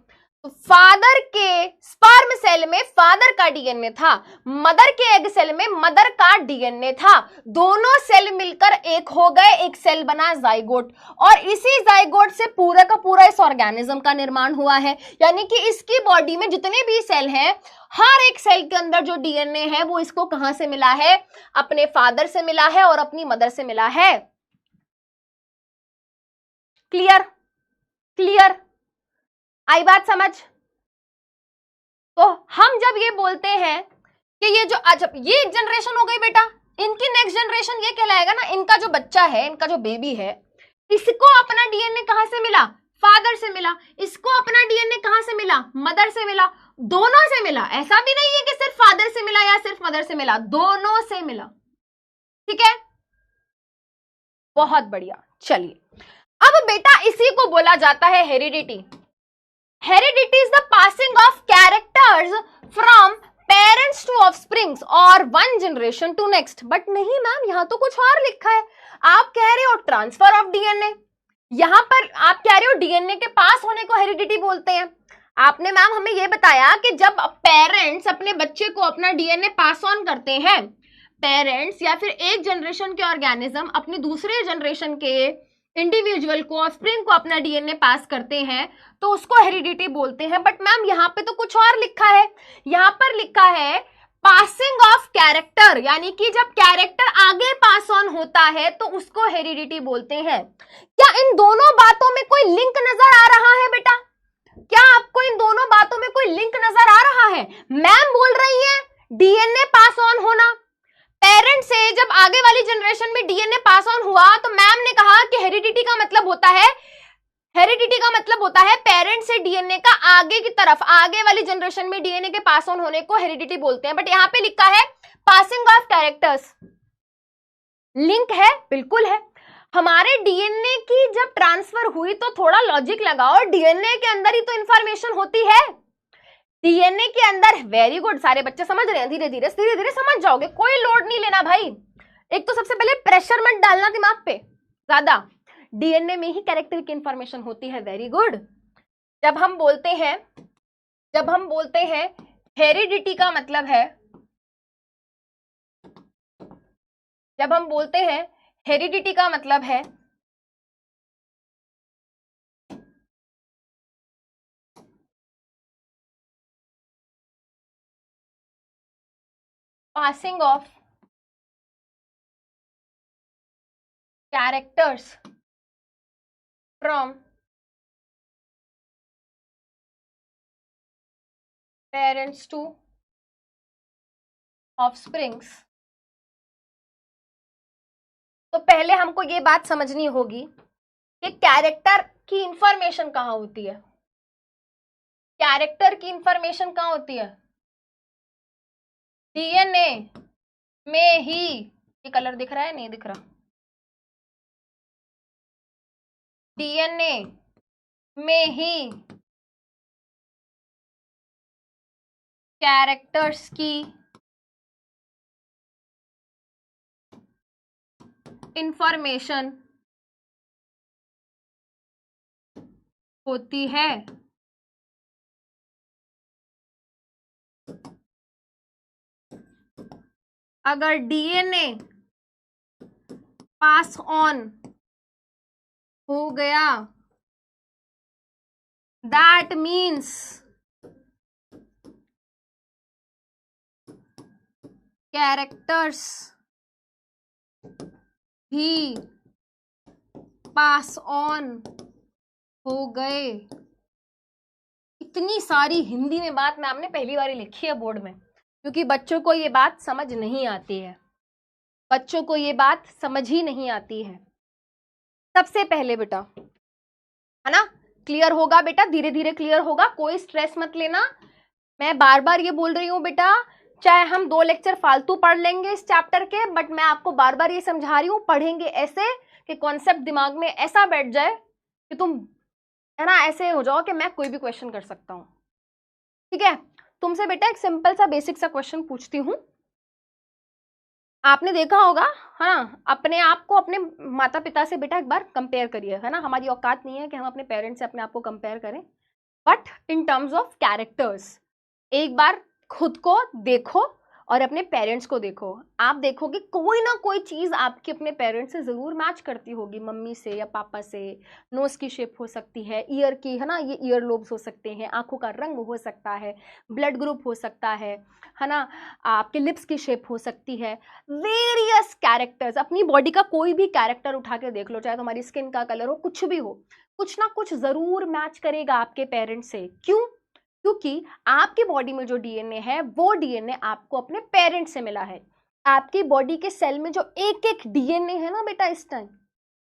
तो फादर के स्पर्म सेल में फादर का डीएनए था, मदर के एग सेल में मदर का डीएनए था, दोनों सेल मिलकर एक हो गए, एक सेल बना जाइगोट, और इसी जाइगोट से पूरा का पूरा इस ऑर्गेनिज्म का निर्माण हुआ है। यानी कि इसकी बॉडी में जितने भी सेल हैं, हर एक सेल के अंदर जो डीएनए है वो इसको कहां से मिला है? अपने फादर से मिला है और अपनी मदर से मिला है। क्लियर? क्लियर? आई बात समझ? तो हम जब ये बोलते हैं कि ये जो अजब, ये एक जनरेशन हो गई बेटा, इनकी नेक्स्ट जनरेशन ये कहलाएगा ना, इनका जो बच्चा है, इनका जो बेबी है, इसको अपना डीएनए कहां से मिला? फादर से मिला। इसको अपना डीएनए कहां से मिला? मदर से मिला। दोनों से मिला, ऐसा भी नहीं है कि सिर्फ फादर से मिला या सिर्फ मदर से मिला, दोनों से मिला। ठीक है, बहुत बढ़िया। चलिए, अब बेटा इसी को बोला जाता है heredity. Heredity is the passing of characters from parents to offsprings और one generation to next. But नहीं मैम, यहां तो कुछ और लिखा है। आप कह रहे हो ट्रांसफर ऑफ डीएनए, यहां पर आप कह रहे हो डीएनए के पास होने को हेरिडिटी बोलते हैं। आपने मैम हमें यह बताया कि जब पेरेंट्स अपने बच्चे को अपना डीएनए पास ऑन करते हैं, पेरेंट्स या फिर एक जनरेशन के ऑर्गेनिज्म अपने दूसरे जनरेशन के इंडिविजुअल को, ऑफस्प्रिंग को अपना डीएनए पास करते हैं, तो उसको हेरिडिटी बोलते हैं। बट मैम यहाँ पे तो कुछ और लिखा है। यहाँ पर लिखा है पासिंग ऑफ कैरेक्टर, यानी कि जब कैरेक्टर आगे पास ऑन होता है तो उसको हेरिडिटी बोलते हैं। क्या इन दोनों बातों में कोई लिंक नजर आ रहा है बेटा? क्या आपको इन दोनों बातों में कोई लिंक नजर आ रहा है? मैम बोल रही है डीएनए पास ऑन होना, पेरेंट से जब आगे वाली जनरेशन में डीएनए पास ऑन हुआ तो मैम ने कहा कि हेरिडिटी का मतलब होता है, हेरिडिटी का मतलब होता है पेरेंट से डीएनए का आगे की तरफ, आगे वाली जनरेशन में डीएनए के पास ऑन होने को हेरिडिटी बोलते हैं। बट यहां पे लिखा है पासिंग ऑफ कैरेक्टर्स। लिंक है? बिल्कुल है। हमारे डीएनए की जब ट्रांसफर हुई तो थोड़ा लॉजिक लगाओ, डीएनए के अंदर ही तो इंफॉर्मेशन होती है। डीएनए के अंदर, वेरी गुड, सारे बच्चे समझ रहे हैं, धीरे धीरे धीरे धीरे समझ जाओगे, कोई लोड नहीं लेना भाई। एक तो सबसे पहले प्रेशर मत डालना दिमाग पे ज्यादा, डीएनए में ही कैरेक्टर की इंफॉर्मेशन होती है। Very good. जब हम बोलते हैं हेरिडिटी का मतलब है, जब हम बोलते हैं हेरिडिटी का मतलब है passing of characters from parents to offsprings। तो पहले हमको ये बात समझनी होगी कि कैरेक्टर की इंफॉर्मेशन कहां होती है। कैरेक्टर की इंफॉर्मेशन कहां होती है? डीएनए में ही। ये कलर दिख रहा है? नहीं दिख रहा। डीएनए में ही कैरेक्टर्स की इंफॉर्मेशन होती है। अगर डीएनए पास ऑन हो गया, दैट मीन्स कैरेक्टर्स भी पास ऑन हो गए। इतनी सारी हिंदी में बात मैम ने पहली बार लिखी है बोर्ड में, क्योंकि बच्चों को ये बात समझ नहीं आती है, बच्चों को ये बात समझ ही नहीं आती है। सबसे पहले बेटा, है ना, क्लियर होगा बेटा, धीरे धीरे क्लियर होगा, कोई स्ट्रेस मत लेना। मैं बार बार ये बोल रही हूँ बेटा, चाहे हम 2 लेक्चर फालतू पढ़ लेंगे इस चैप्टर के, बट मैं आपको बार बार ये समझा रही हूँ, पढ़ेंगे ऐसे कि कॉन्सेप्ट दिमाग में ऐसा बैठ जाए कि तुम, है ना, ऐसे हो जाओ कि मैं कोई भी क्वेश्चन कर सकता हूँ। ठीक है, तुमसे बेटा एक सिंपल सा बेसिक सा क्वेश्चन पूछती हूँ। आपने देखा होगा, है ना, अपने आप को अपने माता पिता से बेटा एक बार कंपेयर करिए, है ना। हमारी औकात नहीं है कि हम अपने पेरेंट्स से अपने आप को कंपेयर करें, but in terms of characters. एक बार खुद को देखो और अपने पेरेंट्स को देखो, आप देखोगे कोई ना कोई चीज आपके अपने पेरेंट्स से जरूर मैच करती होगी, मम्मी से या पापा से। नोज की शेप हो सकती है, ईयर की, है ना, ये ईयर लोब्स हो सकते हैं, आंखों का रंग हो सकता है, ब्लड ग्रुप हो सकता है ना, आपके लिप्स की शेप हो सकती है, वेरियस कैरेक्टर्स। अपनी बॉडी का कोई भी कैरेक्टर उठा के देख लो, चाहे तुम्हारी स्किन का कलर हो, कुछ भी हो, कुछ ना कुछ जरूर मैच करेगा आपके पेरेंट्स से। क्यों? क्योंकि आपकी बॉडी में जो डीएनए है वो डीएनए आपको अपने पेरेंट्स से मिला है। आपकी बॉडी के सेल में जो एक एक डीएनए है ना बेटा, इस टाइम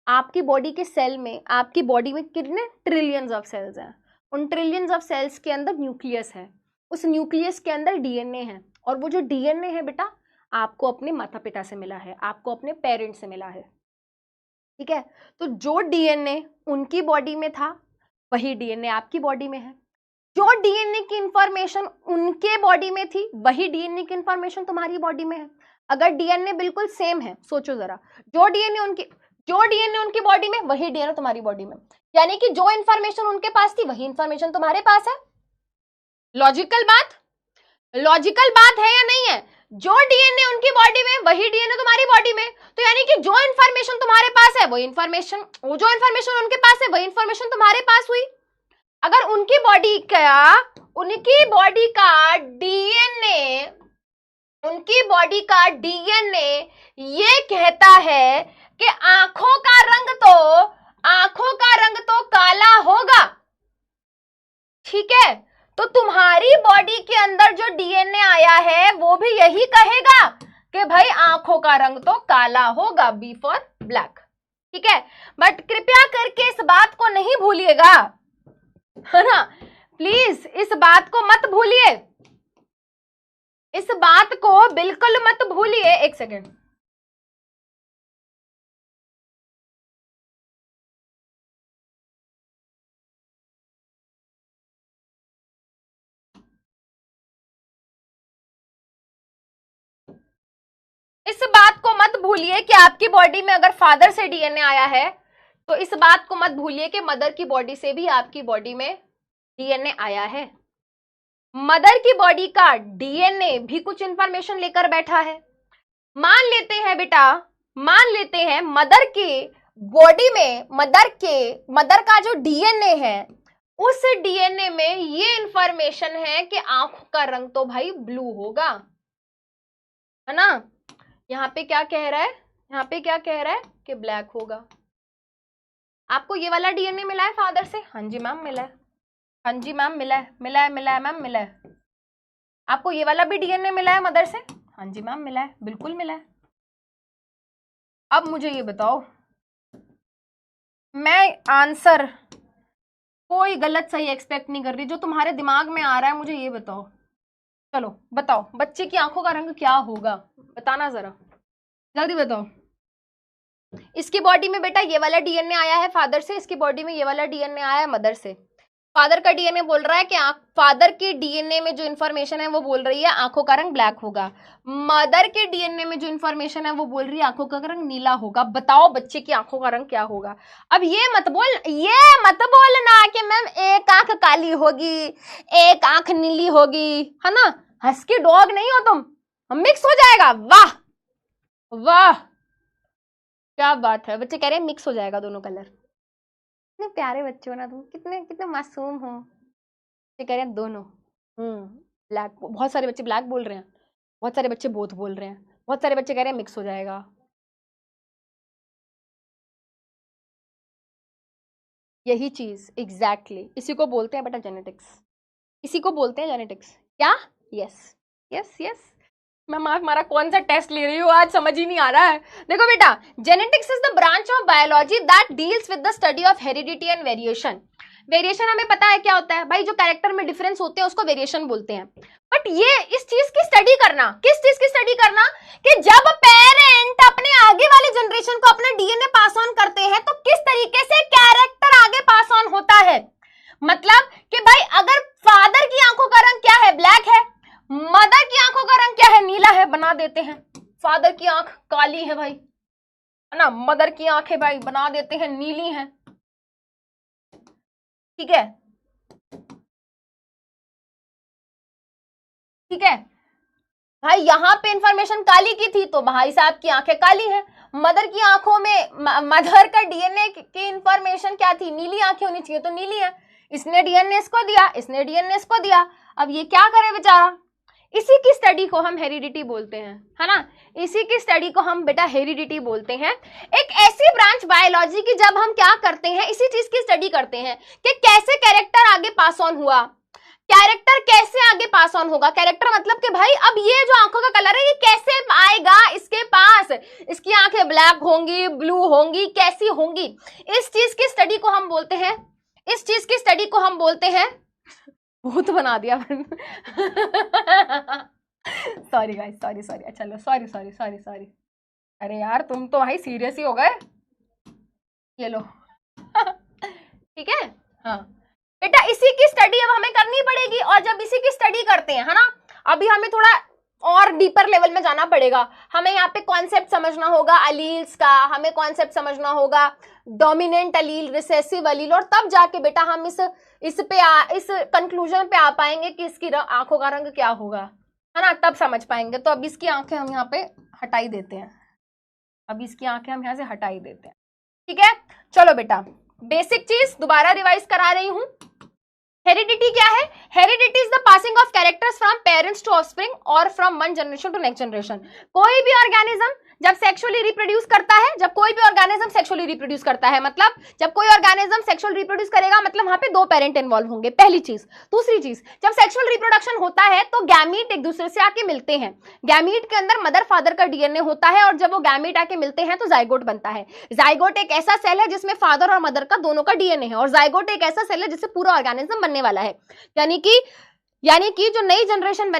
आपकी बॉडी के सेल में, आपकी बॉडी में कितने ट्रिलियंस ऑफ सेल्स हैं, उन ट्रिलियंस ऑफ सेल्स के अंदर न्यूक्लियस है, उस न्यूक्लियस के अंदर डीएनए है, और वो जो डीएनए है बेटा आपको अपने माता पिता से मिला है, आपको अपने पेरेंट्स से मिला है। ठीक है, तो जो डीएनए उनकी बॉडी में था वही डीएनए आपकी बॉडी में है, जो डीएनए की इंफॉर्मेशन उनके बॉडी में थी वही डीएनए की इंफॉर्मेशन तुम्हारी बॉडी में है। अगर डीएनए बिल्कुल सेम है, सोचो जरा, जो डीएनए उनकी बॉडी में वही डीएनए तुम्हारी बॉडी में, यानी कि जो इंफॉर्मेशन उनके पास थी वही इंफॉर्मेशन तुम्हारे पास है। लॉजिकल बात है या नहीं है? जो डीएनए उनकी बॉडी में वही डीएनए तुम्हारी बॉडी में, तो यानी कि जो इंफॉर्मेशन तुम्हारे पास है वो जो इंफॉर्मेशन उनके पास है वही इंफॉर्मेशन तुम्हारे पास हुई। अगर उनकी बॉडी का डीएनए ये कहता है कि आंखों का रंग तो काला होगा, ठीक है, तो तुम्हारी बॉडी के अंदर जो डीएनए आया है वो भी यही कहेगा कि भाई आंखों का रंग तो काला होगा, बी फॉर ब्लैक। ठीक है, बट कृपया करके इस बात को नहीं भूलिएगा, है ना, प्लीज इस बात को मत भूलिए, इस बात को बिल्कुल मत भूलिए। एक सेकेंड, इस बात को मत भूलिए कि आपकी बॉडी में अगर फादर से डीएनए आया है तो इस बात को मत भूलिए कि मदर की बॉडी से भी आपकी बॉडी में डीएनए आया है। मदर की बॉडी का डीएनए भी कुछ इंफॉर्मेशन लेकर बैठा है। मान लेते हैं मदर की बॉडी में मदर का जो डीएनए है उस डीएनए में ये इंफॉर्मेशन है कि आंखों का रंग तो भाई ब्लू होगा, है ना। यहाँ पे क्या कह रहा है कि ब्लैक होगा। आपको ये वाला डीएनए मिला है फादर से? हाँ जी मैम मिला है, हाँ जी मैम मिला है मैम मिला है। आपको ये वाला भी डीएनए मिला है मदर से? हाँ जी मैम मिला है, बिल्कुल मिला है। अब मुझे ये बताओ, मैं आंसर कोई गलत सही एक्सपेक्ट नहीं कर रही, जो तुम्हारे दिमाग में आ रहा है मुझे ये बताओ। चलो बताओ, बच्चे की आंखों का रंग क्या होगा, बताना जरा, जल्दी बताओ। इसकी बॉडी में बेटा ये वाला डीएनए आया है फादर से, इसकी बॉडी में ये वाला डीएनए आया है मदर से। फादर का डीएनए बोल रहा है कि फादर के डीएनए में जो इन्फॉर्मेशन है वो बोल रही है आंखों का रंग ब्लैक होगा। मदर के डीएनए में जो इन्फॉर्मेशन है वो बोल रही है आंखों का रंग नीला होगा। बताओ बच्चे की आंखों का रंग क्या होगा। अब ये मत बोलना कि मैम एक आंख काली होगी, एक आंख नीली होगी, है ना, हस्की डॉग नहीं हो तुम, मिक्स हो जाएगा। वाह वाह क्या बात है, बच्चे कह रहे हैं मिक्स हो जाएगा दोनों कलर। कितने प्यारे बच्चे हो ना तुम, कितने मासूम हो। बच्चे कह रहे हैं दोनों ब्लैक, बहुत सारे बच्चे ब्लैक बोल रहे हैं, बहुत सारे बच्चे बोथ बोल रहे हैं, बहुत सारे बच्चे कह रहे हैं मिक्स हो जाएगा। यही चीज एग्जैक्टली इसी को बोलते हैं बेटा जेनेटिक्स, इसी को बोलते हैं जेनेटिक्स। क्या? Yes yes yes. मैं हमारा कौन सा टेस्ट ले रही हूँ आज, समझ ही नहीं आ रहा है। देखो बेटा, genetics is the branch of biology that deals with the study of heredity and variation. Variation हमें पता है क्या होता है भाई, जो कैरेक्टर में डिफरेंस होते हैं उसको वेरिएशन बोलते हैं। बट ये इस चीज की स्टडी करना, किस चीज की स्टडी करना, कि जब पेरेंट अपने आगे वाले जनरेशन को अपना डीएनए पास ऑन करते हैं तो किस तरीके से कैरेक्टर आगे पास ऑन होता है। मतलब कि भाई अगर फादर की आंखों का रंग क्या है, ब्लैक है, मदर की आंखों का रंग क्या है, नीला है, बना देते हैं फादर की आंख काली है भाई, है ना, मदर की आंखें भाई बना देते हैं नीली हैं। ठीक है, ठीक है भाई, यहाँ पे इंफॉर्मेशन काली की थी तो भाई साहब की आंखें काली हैं। मदर की आंखों में मदर का डीएनए की इंफॉर्मेशन क्या थी, नीली आंखें होनी चाहिए तो नीली है। इसने डीएनए इसको दिया, इसने डीएनए इसको दिया, अब ये क्या करे बेचारा। इसी की स्टडी को हम हेरिडिटी बोलते हैं, है ना। इसी की स्टडी को हम बेटा हेरिडिटी बोलते हैं। एक ऐसी ब्रांच बायोलॉजी की जब हम क्या करते हैं, इसी चीज की स्टडी करते हैं कि कैसे कैरेक्टर आगे पास ऑन हुआ, कैरेक्टर कैसे आगे पास ऑन होगा। कैरेक्टर मतलब कि भाई अब ये जो आंखों का कलर है ये कैसे आएगा इसके पास, इसकी आंखें ब्लैक होंगी, ब्लू होंगी, कैसी होंगी, इस चीज की स्टडी को हम बोलते हैं, इस चीज की स्टडी को हम बोलते हैं। भूत बना दिया सॉरी गाइस, सॉरी सॉरी, चलो सॉरी सॉरी सॉरी सॉरी। अरे यार तुम तो भाई सीरियस ही हो गए, ये लो ठीक है। हाँ बेटा, इसी की स्टडी अब हमें करनी पड़ेगी, और जब इसी की स्टडी करते हैं, है ना, अभी हमें थोड़ा और डीपर लेवल में जाना पड़ेगा। हमें यहाँ पे कॉन्सेप्ट समझना होगा अलील्स का, हमें कॉन्सेप्ट समझना होगा डोमिनेंट अलील, रिसेसिव अलील, और तब जाके बेटा हम इस कंक्लूजन पे आ पाएंगे कि इसकी आंखों का रंग क्या होगा, है ना, तब समझ पाएंगे। तो अब इसकी आंखें हम यहाँ पे हटाई देते हैं, अब इसकी आंखें हम यहाँ से हटाई देते हैं, ठीक है। चलो बेटा, बेसिक चीज दोबारा रिवाइज करा रही हूं। हेरिडिटी क्या है? Heredity is the passing of characters from parents to offspring और from one generation to next generation. कोई भी ऑर्गेनिज्म जब सेक्सुअली रिप्रोड्यूस करता है, जब कोई भी ऑर्गेनिज्म सेक्सुअली रिप्रोड्यूस करता है, मतलब जब कोई ऑर्गेनिज्म सेक्सुअल रिप्रोड्यूस करेगा मतलब वहां पे दो पेरेंट इन्वॉल्व होंगे, पहली चीज। दूसरी चीज, जब सेक्सुअल रिप्रोडक्शन होता है तो गैमीट एक दूसरे से आके मिलते हैं, गैमीट के अंदर मदर फादर का डीएनए होता है, और जब वो गैमीट आके मिलते हैं तो जाइगोट बनता है। जाइगोट एक ऐसा सेल है जिसमें फादर और मदर का दोनों का डीएनए है, और जाइगोट एक ऐसा सेल है जिससे पूरा ऑर्गेनिज्म बनने वाला है। यानी कि जो नई जनरेशन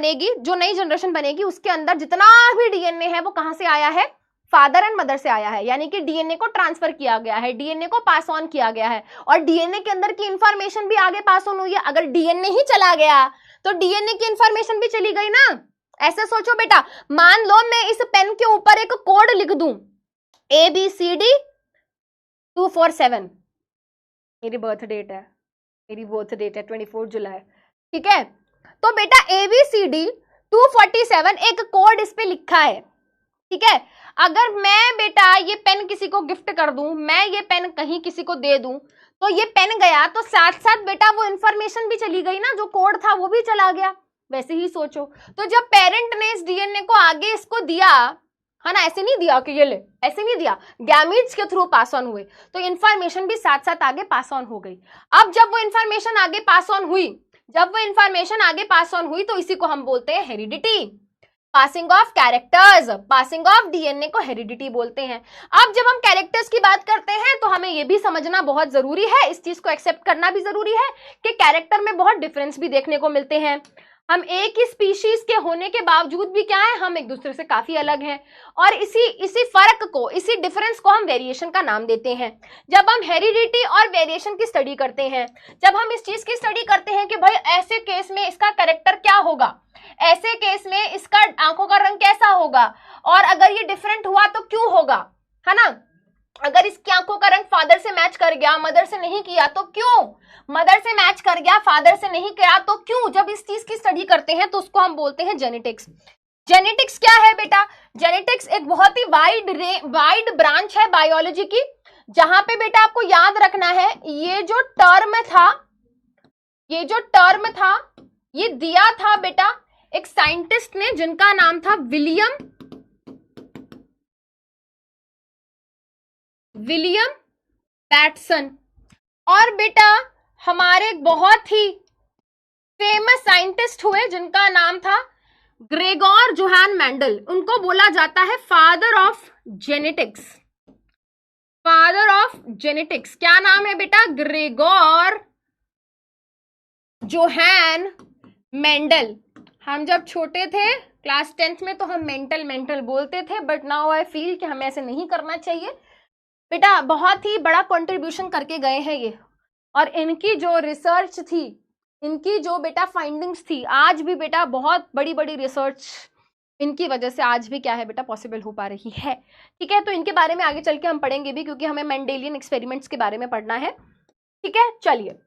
बनेगी उसके अंदर जितना भी डीएनए है वो कहां से आया है? फादर एंड मदर से आया है। यानी कि डीएनए को ट्रांसफर किया गया है, डीएनए को पास ऑन किया गया है, और डीएनए के अंदर की इंफॉर्मेशन भी आगे पास ऑन हुई है। अगर डीएनए ही चला गया तो डीएनए की इंफॉर्मेशन भी चली गई ना। ऐसे सोचो बेटा, मान लो मैं इस पेन के ऊपर एक कोड लिख दूं ABCD 247, मेरी बर्थ डेट है, 24 जुलाई, ठीक है। तो बेटा ABCD 247 एक कोड इस पे लिखा है, ठीक है। अगर मैं बेटा ये पेन किसी को गिफ्ट कर दूं, मैं ये पेन कहीं किसी को दे दूं, तो ये पेन गया तो साथ साथ बेटा वो इंफॉर्मेशन भी चली गई ना, जो कोड था वो भी चला गया। वैसे ही सोचो, तो जब पेरेंट ने इस डीएनए को आगे इसको दिया, है ना, ऐसे नहीं दिया कि ये ले, ऐसे नहीं दिया, गैमीट्स के थ्रू पास ऑन हुए, तो इंफॉर्मेशन भी साथ साथ आगे पास ऑन हो गई। अब जब वो इंफॉर्मेशन आगे पास ऑन हुई, तो इसी को हम बोलते हैं heredity, passing of characters, passing of DNA को हेरिडिटी बोलते हैं। अब जब हम कैरेक्टर्स की बात करते हैं तो हमें यह भी समझना बहुत जरूरी है, इस चीज को एक्सेप्ट करना भी जरूरी है कि कैरेक्टर में बहुत डिफरेंस भी देखने को मिलते हैं। हम एक ही स्पीशीज के होने के बावजूद भी क्या है, हम एक दूसरे से काफी अलग हैं, और इसी फर्क को, इसी डिफरेंस को हम वेरिएशन का नाम देते हैं। जब हम हेरिडिटी और वेरिएशन की स्टडी करते हैं, जब हम इस चीज की स्टडी करते हैं कि भाई ऐसे केस में इसका कैरेक्टर क्या होगा, ऐसे केस में इसका आंखों का रंग कैसा होगा, और अगर ये डिफरेंट हुआ तो क्यों होगा, है ना। अगर इसकी आंखों का रंग फादर से मैच कर गया, मदर से नहीं किया तो क्यों, मदर से मैच कर गया, फादर से नहीं किया तो क्यों। जब इस चीज की स्टडी करते हैं तो उसको हम बोलते हैं जेनेटिक्स। जेनेटिक्स क्या है बेटा? जेनेटिक्स एक बहुत ही वाइड ब्रांच है बायोलॉजी की, जहां पे बेटा आपको याद रखना है, ये जो टर्म था ये दिया था बेटा एक साइंटिस्ट ने जिनका नाम था विलियम पैटसन। और बेटा हमारे बहुत ही फेमस साइंटिस्ट हुए जिनका नाम था ग्रेगोर जोहान मेंडल। उनको बोला जाता है father of genetics, father of genetics. क्या नाम है बेटा? Gregor Johan Mendel. हम जब छोटे थे क्लास 10th में तो हम मेंटल बोलते थे, बट नाउ आई फील कि हमें ऐसे नहीं करना चाहिए बेटा। बहुत ही बड़ा कंट्रीब्यूशन करके गए हैं ये, और इनकी जो रिसर्च थी, इनकी जो बेटा फाइंडिंग्स थी, आज भी बेटा बहुत बड़ी बड़ी रिसर्च इनकी वजह से आज भी क्या है बेटा पॉसिबल हो पा रही है, ठीक है। तो इनके बारे में आगे चल के हम पढ़ेंगे भी, क्योंकि हमें मेंडेलियन एक्सपेरिमेंट्स के बारे में पढ़ना है, ठीक है। चलिए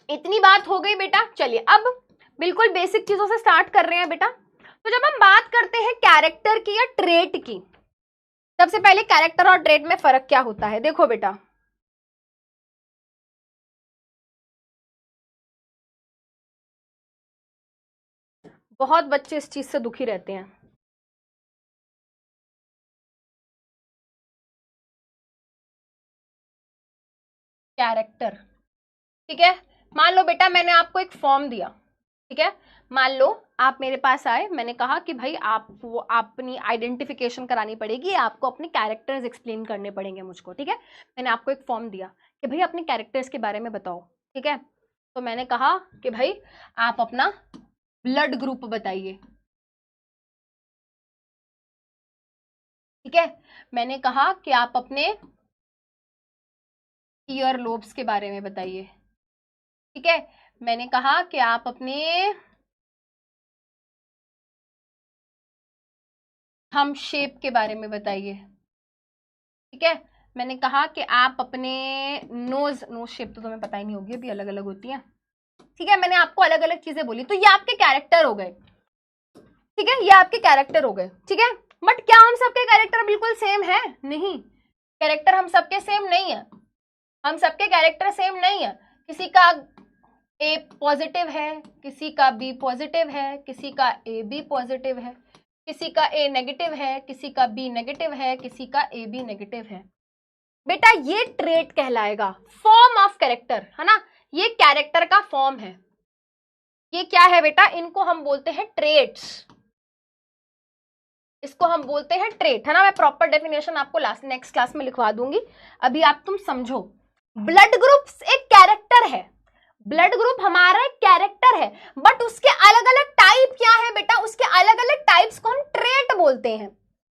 इतनी बात हो गई बेटा। चलिए अब बिल्कुल बेसिक चीजों से स्टार्ट कर रहे हैं बेटा। तो जब हम बात करते हैं कैरेक्टर की या ट्रेट की, सबसे पहले कैरेक्टर और ट्रेट में फर्क क्या होता है, देखो बेटा। बहुत बच्चे इस चीज से दुखी रहते हैं। कैरेक्टर, ठीक है, मान लो बेटा मैंने आपको एक फॉर्म दिया, ठीक है, मान लो आप मेरे पास आए, मैंने कहा कि भाई आपको अपनी आइडेंटिफिकेशन करानी पड़ेगी, आपको अपने कैरेक्टर्स एक्सप्लेन करने पड़ेंगे मुझको, ठीक है। मैंने आपको एक फॉर्म दिया कि भाई अपने कैरेक्टर्स के बारे में बताओ, ठीक है। तो मैंने कहा कि भाई आप अपना ब्लड ग्रुप बताइए, ठीक है। मैंने कहा कि आप अपने ईयर लोब्स के बारे में बताइए, ठीक है। मैंने कहा कि आप अपने थंब शेप के बारे में बताइए, ठीक है। मैंने कहा कि आप अपने नोज शेप तो तुम्हें पता ही नहीं होगी, अभी अलग अलग होती है, ठीक है। मैंने आपको अलग अलग चीजें बोली, तो ये आपके कैरेक्टर हो गए, ठीक है, ये आपके कैरेक्टर हो गए, ठीक है। बट क्या हम सबके कैरेक्टर बिल्कुल सेम है? नहीं, कैरेक्टर हम सबके सेम नहीं है, हम सबके कैरेक्टर सेम नहीं है। किसी का ए पॉजिटिव है, किसी का बी पॉजिटिव है, किसी का ए बी पॉजिटिव है, किसी का ए नेगेटिव है, किसी का बी नेगेटिव है, किसी का ए बी नेगेटिव है। बेटा ये ट्रेट कहलाएगा, फॉर्म ऑफ कैरेक्टर, है ना, ये कैरेक्टर का फॉर्म है। ये क्या है बेटा? इनको हम बोलते हैं ट्रेट्स, इसको हम बोलते हैं ट्रेट, है ना। मैं प्रॉपर डेफिनेशन आपको नेक्स्ट क्लास में लिखवा दूंगी, अभी आप तुम समझो। ब्लड ग्रुप एक कैरेक्टर है, ब्लड ग्रुप हमारा एक कैरेक्टर है, बट उसके अलग अलग टाइप क्या है बेटा? उसके अलग अलग टाइप्स को हम ट्रेट बोलते हैं,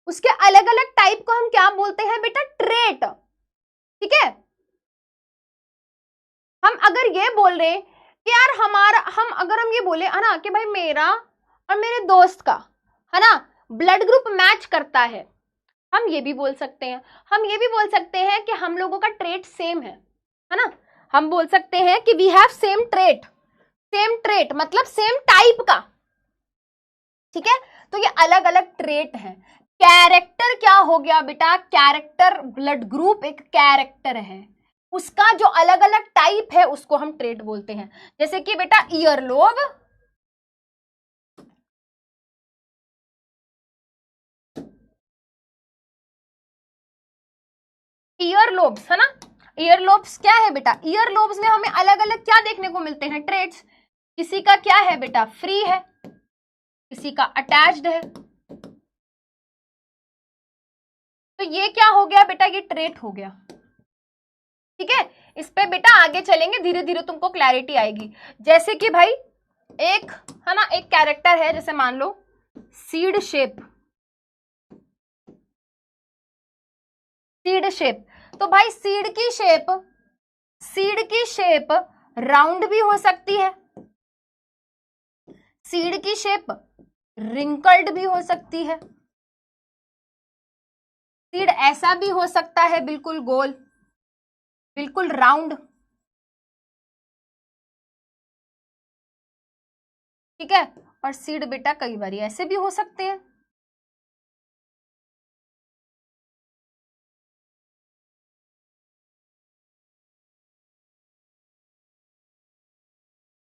उसके अलग अलग टाइप को हम क्या बोलते हैं बेटा? ट्रेट, ठीक है। हम अगर ये बोल रहे कि यार हमारा, अगर हम ये बोले है ना कि भाई मेरा और मेरे दोस्त का, है ना, ब्लड ग्रुप मैच करता है, हम ये भी बोल सकते हैं। हम ये भी बोल सकते हैं कि हम लोगों का ट्रेट सेम है ना। हम बोल सकते हैं कि we have same trait, same trait मतलब सेम टाइप का, ठीक है। तो ये अलग अलग ट्रेट है। कैरेक्टर क्या हो गया बेटा? कैरेक्टर, ब्लड ग्रुप एक कैरेक्टर है, उसका जो अलग अलग टाइप है उसको हम ट्रेट बोलते हैं। जैसे कि बेटा ईयरलोब, ईयरलोब्स, है ना। ईयरलोब्स क्या है बेटा? ईयरलोब्स में हमें अलग अलग क्या देखने को मिलते हैं? ट्रेट्स। किसी का क्या है बेटा? फ्री है, किसी का अटैच्ड है। तो ये क्या हो गया बेटा? ये ट्रेट हो गया, ठीक है। इस पे बेटा आगे चलेंगे, धीरे धीरे तुमको क्लैरिटी आएगी। जैसे कि भाई एक, है ना, एक कैरेक्टर है, जैसे मान लो सीड शेप, सीड शेप। तो भाई सीड की शेप राउंड भी हो सकती है, सीड की शेप रिंकल्ड भी हो सकती है, सीड ऐसा भी हो सकता है बिल्कुल गोल, बिल्कुल राउंड, ठीक है। और सीड बेटा कई बार ऐसे भी हो सकते हैं।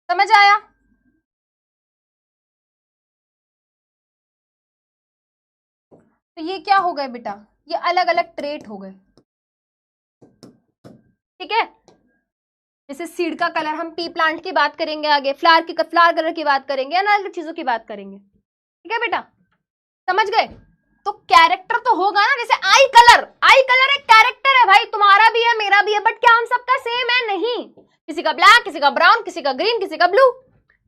समझ आया? तो ये क्या हो गए बेटा? ये अलग अलग ट्रेट हो गए, ठीक है। जैसे सीड का कलर, हम पी प्लांट की बात करेंगे आगे, फ्लावर कलर की बात करेंगे, अलग अलग चीजों की बात करेंगे, ठीक है बेटा। समझ गए? तो कैरेक्टर तो होगा ना, जैसे आई कलर एक कैरेक्टर है भाई, तुम्हारा भी है मेरा भी है, बट क्या हम सबका सेम है? नहीं, किसी का ब्लैक, किसी का ब्राउन, किसी का ग्रीन, किसी का ब्लू,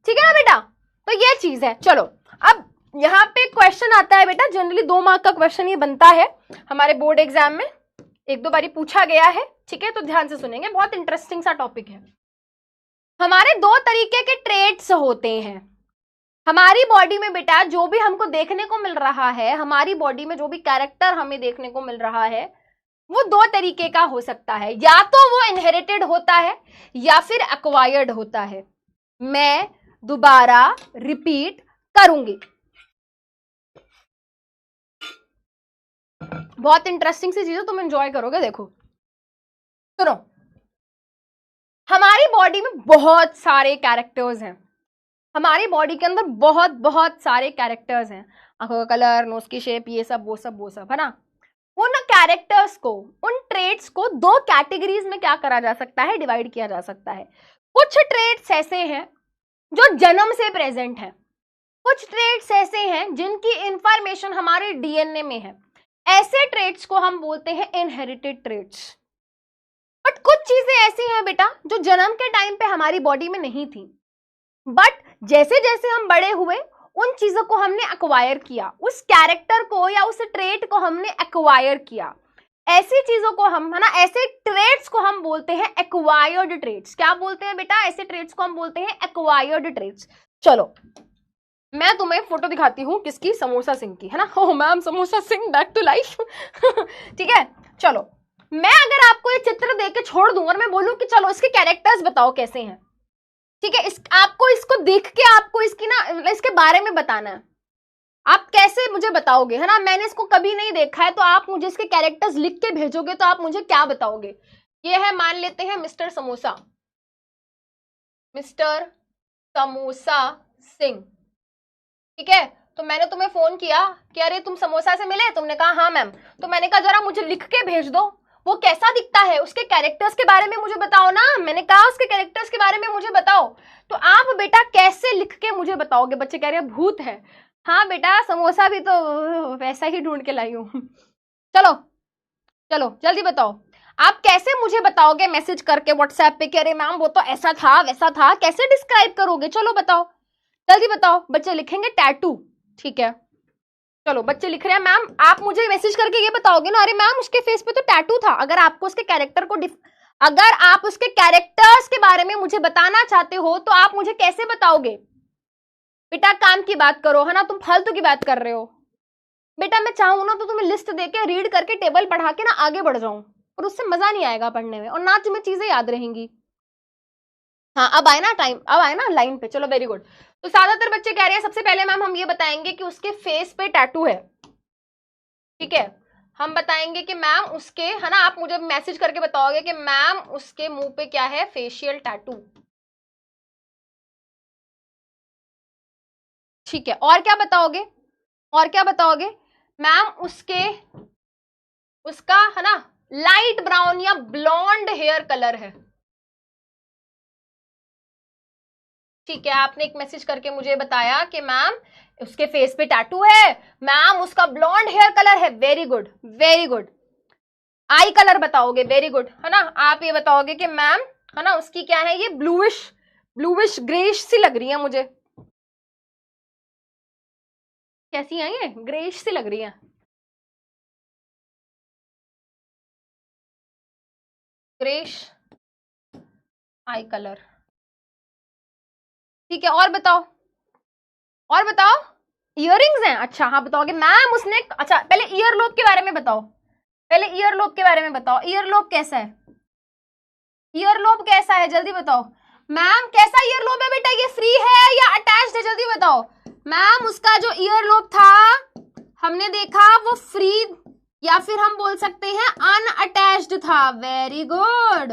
ठीक है ना बेटा। तो ये चीज है। चलो अब यहाँ पे क्वेश्चन आता है बेटा, जनरली 2 मार्क का क्वेश्चन ये बनता है हमारे बोर्ड एग्जाम में, 1-2 बारी पूछा गया है, ठीक है। तो ध्यान से सुनेंगे, बहुत इंटरेस्टिंग सा टॉपिक है। हमारे 2 तरीके के ट्रेट्स होते हैं हमारी बॉडी में बेटा। जो भी हमको देखने को मिल रहा है, हमारी बॉडी में जो भी कैरेक्टर हमें देखने को मिल रहा है, वो 2 तरीके का हो सकता है। या तो वो इनहेरिटेड होता है या फिर एक्वायर्ड होता है। मैं दोबारा रिपीट करूंगी। बहुत इंटरेस्टिंग सी चीज है, तुम एंजॉय करोगे। देखो सुनो, हमारी बॉडी में बहुत सारे कैरेक्टर्स हैं, हमारी बॉडी के अंदर बहुत बहुत सारे कैरेक्टर्स हैं, आंखों का कलर, नोज की शेप, ये सब वो सब वो सब, है ना। उन कैरेक्टर्स को, उन ट्रेट्स को दो कैटेगरीज में क्या करा जा सकता है, डिवाइड किया जा सकता है। कुछ ट्रेट्स ऐसे हैं जो जन्म से प्रेजेंट है, कुछ ट्रेट्स ऐसे हैं जिनकी इंफॉर्मेशन हमारे डीएनए में है। ऐसे ट्रेट्स को हम बोलते हैं इनहेरिटेड ट्रेट्स। बट कुछ चीजें ऐसी हैं बेटा जो जन्म के टाइम पे हमारी बॉडी में नहीं थी, बट जैसे जैसे हम बड़े हुए उन चीजों को हमने एक्वायर किया, उस कैरेक्टर को या उस ट्रेट को हमने एक्वायर किया। ऐसी चीजों को हम, है ना, ऐसे ट्रेट्स को हम बोलते हैं एक्वायर्ड ट्रेट्स। क्या बोलते हैं बेटा? ऐसे ट्रेट्स को हम बोलते हैं एक्वायर्ड ट्रेट्स। चलो मैं तुम्हें फोटो दिखाती हूँ किसकी, समोसा सिंह की, है ना। Oh ma'am, Samosa Singh back to life. ठीक है, चलो मैं अगर आपको ये चित्र देख के छोड़ दूं और मैं बोलूं कि चलो इसके कैरेक्टर्स बताओ कैसे हैं, ठीक है, आपको इसको देख के आपको इसकी ना, इसके बारे में बताना है। आप कैसे मुझे बताओगे, है ना। मैंने इसको कभी नहीं देखा है, तो आप मुझे इसके कैरेक्टर्स लिख के भेजोगे तो आप मुझे क्या बताओगे। ये है, मान लेते हैं मिस्टर समोसा, मिस्टर समोसा सिंह, ठीक है। तो मैंने तुम्हें फोन किया कि अरे तुम समोसा से मिले, तुमने कहा हाँ मैम। तो मैंने कहा जरा मुझे लिख के भेज दो, वो कैसा दिखता है, उसके कैरेक्टर्स के बारे में मुझे बताओ ना। मैंने कहा उसके कैरेक्टर्स के बारे में मुझे बताओ। तो आप बेटा कैसे लिख के मुझे बताओगे? बच्चे कह रहे हैं भूत है। हाँ बेटा, समोसा भी तो वैसा ही ढूंढ के लाई हूं। चलो चलो जल्दी बताओ, आप कैसे मुझे बताओगे मैसेज करके व्हाट्सएप पे कि अरे मैम वो तो ऐसा था वैसा था, कैसे डिस्क्राइब करोगे? चलो बताओ, जल्दी बताओ। बच्चे लिखेंगे टैटू, ठीक है। चलो बच्चे लिख रहे हैं मैम, आप मुझे मैसेज करके ये बताओगे ना, अरे मैम उसके फेस पे तो टैटू था। अगर आपको उसके कैरेक्टर को अगर आप उसके कैरेक्टर्स के बारे में मुझे बताना चाहते हो तो आप मुझे कैसे बताओगे? बेटा काम की बात करो, है ना, तुम फालतू की बात कर रहे हो। बेटा मैं चाहूं ना तो तुम्हें लिस्ट देके, रीड करके, टेबल पढ़ा के ना आगे बढ़ जाऊं, पर उससे मजा नहीं आएगा पढ़ने में, और ना तुम्हें चीजें याद रहेंगी। हाँ अब आए ना टाइम, अब आए ना लाइन पे। चलो वेरी गुड। तो ज्यादातर बच्चे कह रहे हैं सबसे पहले मैम हम ये बताएंगे कि उसके फेस पे टैटू है, ठीक है। हम बताएंगे कि मैम उसके, है ना, आप मुझे मैसेज करके बताओगे कि मैम उसके मुंह पे क्या है, फेशियल टैटू, ठीक है। और क्या बताओगे, और क्या बताओगे? मैम उसका, है ना, लाइट ब्राउन या ब्लॉन्ड हेयर कलर है, ठीक है। आपने एक मैसेज करके मुझे बताया कि मैम उसके फेस पे टैटू है, मैम उसका ब्लॉन्ड हेयर कलर है। Very good, very good. आई कलर बताओगे, वेरी गुड, है ना। आप ये बताओगे कि मैम, है ना, उसकी क्या है, ये ब्लूइश, ब्लूइश ग्रेइश सी लग रही है मुझे। कैसी है ये? ग्रेइश सी लग रही है, ग्रेइश आई कलर, ठीक है। और बताओ, और बताओ। इयररिंग्स हैं, अच्छा हाँ बताओगे मैम उसने, अच्छा पहले ईयरलोब के बारे में बताओ, पहले ईयरलोब के बारे में बताओ। ईयरलोब कैसा है, ईयरलोब कैसा है, जल्दी बताओ। मैम कैसा ईयरलोब है बेटा, ये फ्री है या अटैच्ड है, जल्दी बताओ। मैम उसका जो ईयरलोब था हमने देखा वो फ्री, या फिर हम बोल सकते हैं अनअटैच्ड था। Very good.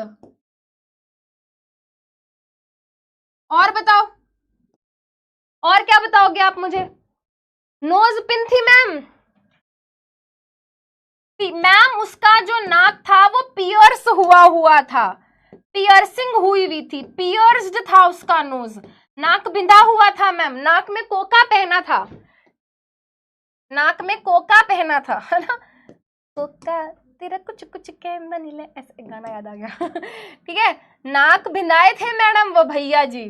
और बताओ, और क्या बताओगे आप मुझे? नोज पिन थी मैम, मैम उसका जो नाक था वो पियर्स हुआ था, पियर्सिंग हुई थी, पियर्स्ड था उसका नोज, नाक बिंधा हुआ था मैम, नाक में कोका पहना था, नाक में कोका पहना था, है ना। कोका तेरा कुछ कुछ कहना नहीं ले, ऐसा एक गाना याद आ गया। ठीक है, नाक भिंदाए थे मैडम वो भैया जी।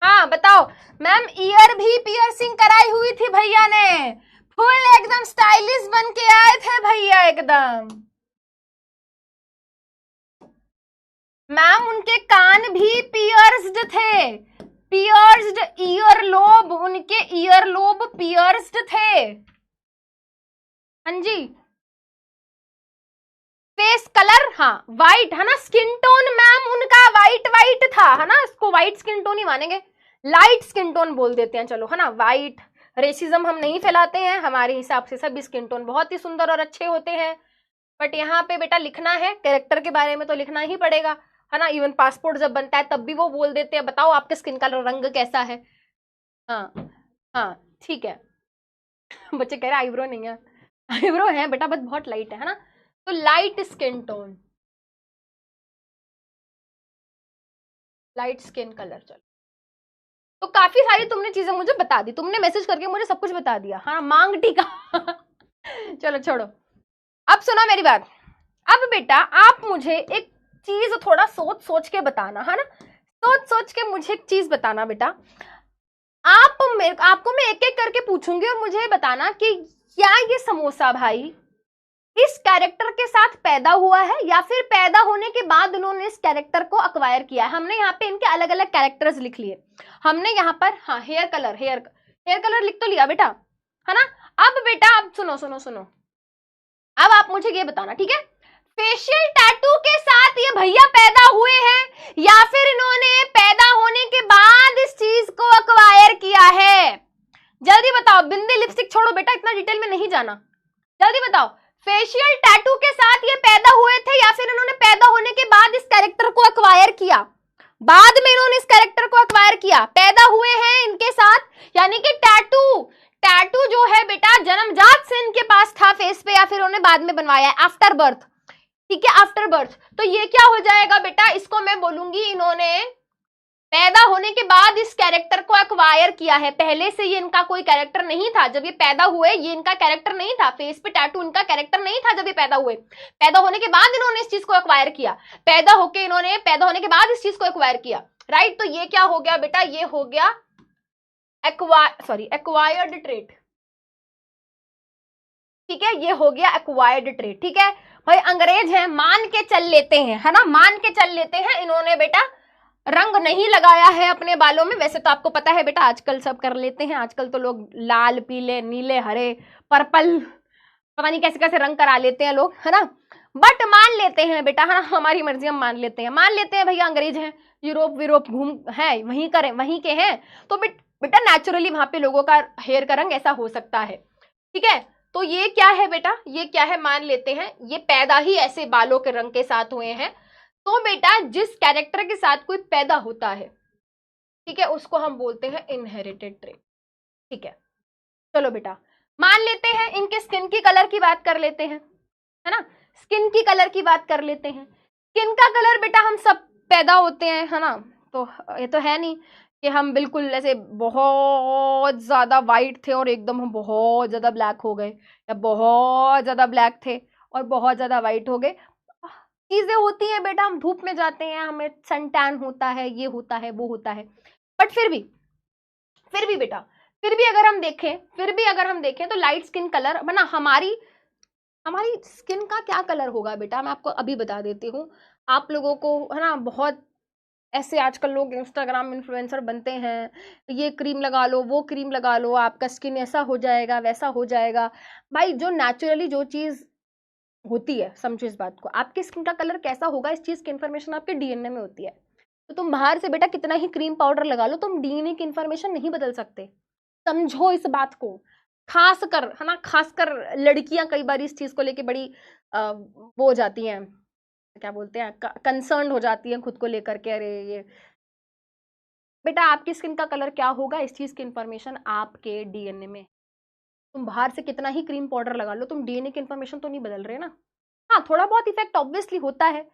हाँ बताओ मैम, ईयर भी पियर्सिंग कराई हुई थी भैया ने, फुल एकदम स्टाइलिश बन के आए थे भैया एकदम। मैम उनके कान भी पियर्स्ड थे, पियर्स्ड ईयरलोब, उनके ईयरलोब पियर्स्ड थे। हाँ जी। फेस कलर, हाँ वाइट, है ना। स्किन टोन मैम उनका वाइट वाइट था, है ना, इसको वाइट स्किन टोन ही मानेंगे। लाइट स्किन टोन बोल देते हैं, चलो है ना। वाइट रेसिज्म हम नहीं फैलाते हैं, हमारे हिसाब से सभी स्किन टोन बहुत ही सुंदर और अच्छे होते हैं। बट यहाँ पे बेटा लिखना है कैरेक्टर के बारे में तो लिखना ही पड़ेगा, है ना। इवन पासपोर्ट जब बनता है तब भी वो बोल देते हैं बताओ आपके स्किन का रंग कैसा है। हाँ हाँ ठीक है। बच्चे कह रहे आईब्रो नहीं है, आईब्रो है बेटा बस बहुत लाइट है ना। तो light skin tone, light skin colour. चलो तो काफी सारी तुमने चीजें मुझे बता दी, तुमने मैसेज करके मुझे सब कुछ बता दिया। हाँ मांग टीका चलो छोड़ो, अब सुनो मेरी बात। अब बेटा आप मुझे एक चीज थोड़ा सोच सोच के बताना, है ना। सोच सोच के मुझे एक चीज बताना बेटा। आपको मैं एक एक करके पूछूंगी और मुझे बताना कि क्या ये समोसा भाई इस कैरेक्टर के साथ पैदा हुआ है या फिर पैदा होने के बाद उन्होंने इस कैरेक्टर को अक्वायर किया है। हमने यहाँ पे इनके अलग अलग कैरेक्टर्स लिख लिए। हमने यहाँ पर हाँ हेयर कलर लिख तो लिया बेटा, है ना। अब बेटा अब सुनो सुनो सुनो, अब आप मुझे ये बताना ठीक है, फेशियल टैटू के साथ ये भैया पैदा हुए हैं या फिर इन्होंने पैदा होने के बाद इस चीज को अक्वायर किया है। जल्दी बताओ, बिंदी लिपस्टिक छोड़ो बेटा, इतना डिटेल में नहीं जाना, जल्दी बताओ। फेशियल टैटू के साथ ये पैदा हुए थे या फिर इन्होंने पैदा होने के बाद इस कैरेक्टर को अक्वायर किया। बाद में इन्होंने इस कैरेक्टर को अक्वायर किया, पैदा हुए हैं इनके साथ, यानी कि टैटू जो है बेटा जन्मजात से इनके पास था फेस पे या फिर उन्होंने बाद में बनवाया है आफ्टर बर्थ। ठीक है आफ्टर बर्थ, तो ये क्या हो जाएगा बेटा, इसको मैं बोलूंगी इन्होंने पैदा होने के बाद इस कैरेक्टर को एक्वायर किया है। पहले से ये इनका कोई कैरेक्टर नहीं था, जब ये पैदा हुए ये इनका कैरेक्टर नहीं था, फेस पे टैटू इनका कैरेक्टर नहीं था जब ये पैदा हुए। पैदा होने के बाद इन्होंने इस चीज को एक्वायर किया, पैदा होने के बाद इस चीज को एक्वायर किया, राइट। तो ये क्या हो गया बेटा, ये हो गया एक्वायर्ड ट्रेट। ठीक है, ये हो गया एक्वायर्ड ट्रेट। ठीक है भाई, अंग्रेज हैं मान के चल लेते हैं, है ना, मान के चल लेते हैं। इन्होंने बेटा रंग नहीं लगाया है अपने बालों में, वैसे तो आपको पता है बेटा आजकल सब कर लेते हैं, आजकल तो लोग लाल पीले नीले हरे पर्पल पता नहीं कैसे कैसे रंग करा लेते हैं लोग, है ना। बट मान लेते हैं बेटा, है ना, हमारी मर्जी हम मान लेते हैं भैया अंग्रेज हैं, यूरोप यूरोप घूम है वहीं करें वहीं के हैं, तो बेटा नेचुरली वहां पे लोगों का हेयर का रंग ऐसा हो सकता है। ठीक है, तो ये क्या है बेटा, ये क्या है, मान लेते हैं ये पैदा ही ऐसे बालों के रंग के साथ हुए हैं। तो बेटा जिस कैरेक्टर के साथ कोई पैदा होता है, ठीक है, उसको हम बोलते हैं इनहेरिटेड ट्रेट। ठीक है, चलो बेटा मान लेते हैं इनके स्किन की कलर की बात कर लेते हैं, है ना, स्किन की कलर की बात कर लेते हैं। स्किन का कलर बेटा हम सब पैदा होते हैं, है ना, तो ये तो है नहीं कि हम बिल्कुल ऐसे बहुत ज्यादा वाइट थे और एकदम हम बहुत ज्यादा ब्लैक हो गए, या बहुत ज्यादा ब्लैक थे और बहुत ज्यादा वाइट हो गए। चीजें होती हैं बेटा, हम धूप में जाते हैं, हमें सन टैन होता है, ये होता है वो होता है, बट फिर भी बेटा फिर भी अगर हम देखें तो लाइट स्किन कलर बना हमारी स्किन का क्या कलर होगा बेटा, मैं आपको अभी बता देती हूँ। आप लोगों को है ना, बहुत ऐसे आजकल लोग इंस्टाग्राम इन्फ्लुएंसर बनते हैं, ये क्रीम लगा लो वो क्रीम लगा लो आपका स्किन ऐसा हो जाएगा वैसा हो जाएगा। भाई जो नेचुरली जो चीज होती है, समझो इस बात को, आपके स्किन का कलर कैसा होगा इस चीज की इंफॉर्मेशन आपके डीएनए में होती है। तो तुम बाहर से बेटा कितना ही क्रीम पाउडर लगा लो, तुम डीएनए की इंफॉर्मेशन नहीं बदल सकते, समझो इस बात को। खासकर है ना, खासकर लड़कियां कई बार इस चीज को लेके बड़ी वो हो जाती हैं, क्या बोलते हैं, कंसर्न हो जाती हैं खुद को लेकर के। अरे ये बेटा आपकी स्किन का कलर क्या होगा इस चीज की इंफॉर्मेशन आपके डीएनए में। तुम बाहर से कितना ही क्रीम पाउडर लगा लो, तुम डीएनए की इंफॉर्मेशन तो नहीं बदल रहे ना। हाँ थोड़ा बहुत इफेक्ट ऑब्वियसली होता है,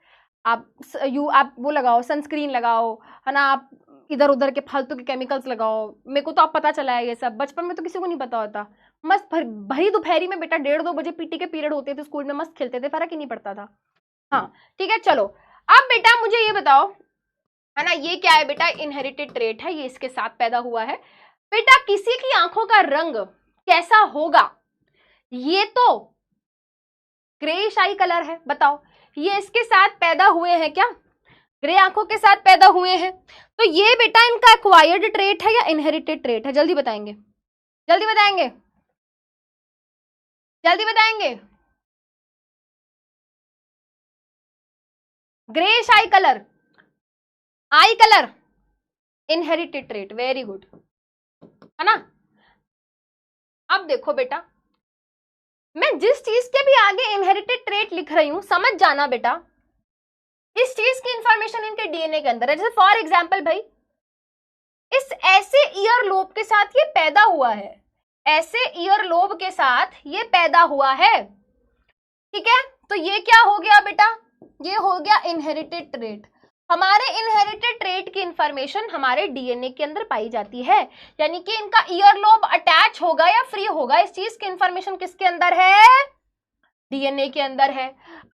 आप वो लगाओ सनस्क्रीन लगाओ, है ना, आप इधर उधर के फालतू के केमिकल्स लगाओ। मेरे को तो अब पता चला है ये सब, बचपन में तो किसी को नहीं पता होता। मस्त भरी दोपहरी में बेटा 1:30-2 बजे पीटी के पीरियड होते थे स्कूल में, मस्त खेलते थे, फर्क ही नहीं पड़ता था। हाँ ठीक है, चलो अब बेटा मुझे ये बताओ, है ना, ये क्या है बेटा, इनहेरिटेड ट्रेट है, ये इसके साथ पैदा हुआ है। बेटा किसी की आंखों का रंग कैसा होगा, ये तो ग्रेइश आई कलर है, बताओ ये इसके साथ पैदा हुए हैं क्या, ग्रे आंखों के साथ पैदा हुए हैं। तो ये बेटा इनका एक्वायर्ड ट्रेट है या इनहेरिटेड ट्रेट है, जल्दी बताएंगे, जल्दी बताएंगे, जल्दी बताएंगे। ग्रेइश आई colour inherited trait, very good, है ना। अब देखो बेटा, मैं जिस चीज के भी आगे इनहेरिटेड ट्रेट लिख रही हूं, समझ जाना बेटा, इस चीज की इंफॉर्मेशन इनके डीएनए के अंदर है। जैसे फॉर एग्जाम्पल भाई, इस ऐसे ईयर लोब के साथ ये पैदा हुआ है, ऐसे ईयर लोब के साथ ये पैदा हुआ है, ठीक है। तो ये क्या हो गया बेटा, ये हो गया इनहेरिटेड ट्रेट। हमारे इनहेरिटेड ट्रेट की इंफॉर्मेशन हमारे डीएनए के अंदर पाई जाती है, यानी कि इनका ईयर लोब अटैच होगा या फ्री होगा, इस चीज की इंफॉर्मेशन किसके अंदर है, डीएनए के अंदर है।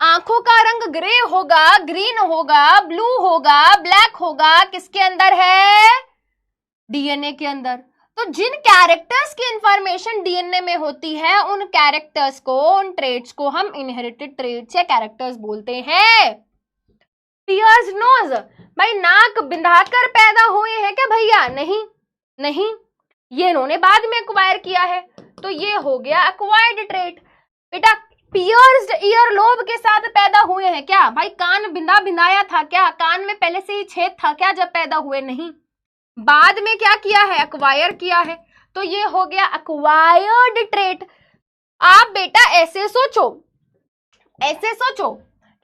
आंखों का रंग ग्रे होगा, ग्रीन होगा, ब्लू होगा, ब्लैक होगा, किसके अंदर है, डीएनए के अंदर। तो जिन कैरेक्टर्स की इंफॉर्मेशन डीएनए में होती है, उन कैरेक्टर्स को, उन ट्रेट्स को हम इनहेरिटेड ट्रेट्स या कैरेक्टर्स बोलते हैं। पियर्स नोज, भाई नाक बिंधाकर पैदा हुए हैं क्या भैया, नहीं नहीं, ये इन्होंने बाद में एक्वायर किया है, तो ये हो गया एक्वायर्ड ट्रेट। बेटा पियर्स्ड ईयर लोब के साथ पैदा हुए हैं क्या, भाई कान बिंदा बिंदाया था क्या, कान में पहले से ही छेद था क्या जब पैदा हुए, नहीं, बाद में क्या किया है, एक्वायर किया है, तो ये हो गया एक्वायर्ड ट्रेट। आप बेटा ऐसे सोचो, ऐसे सोचो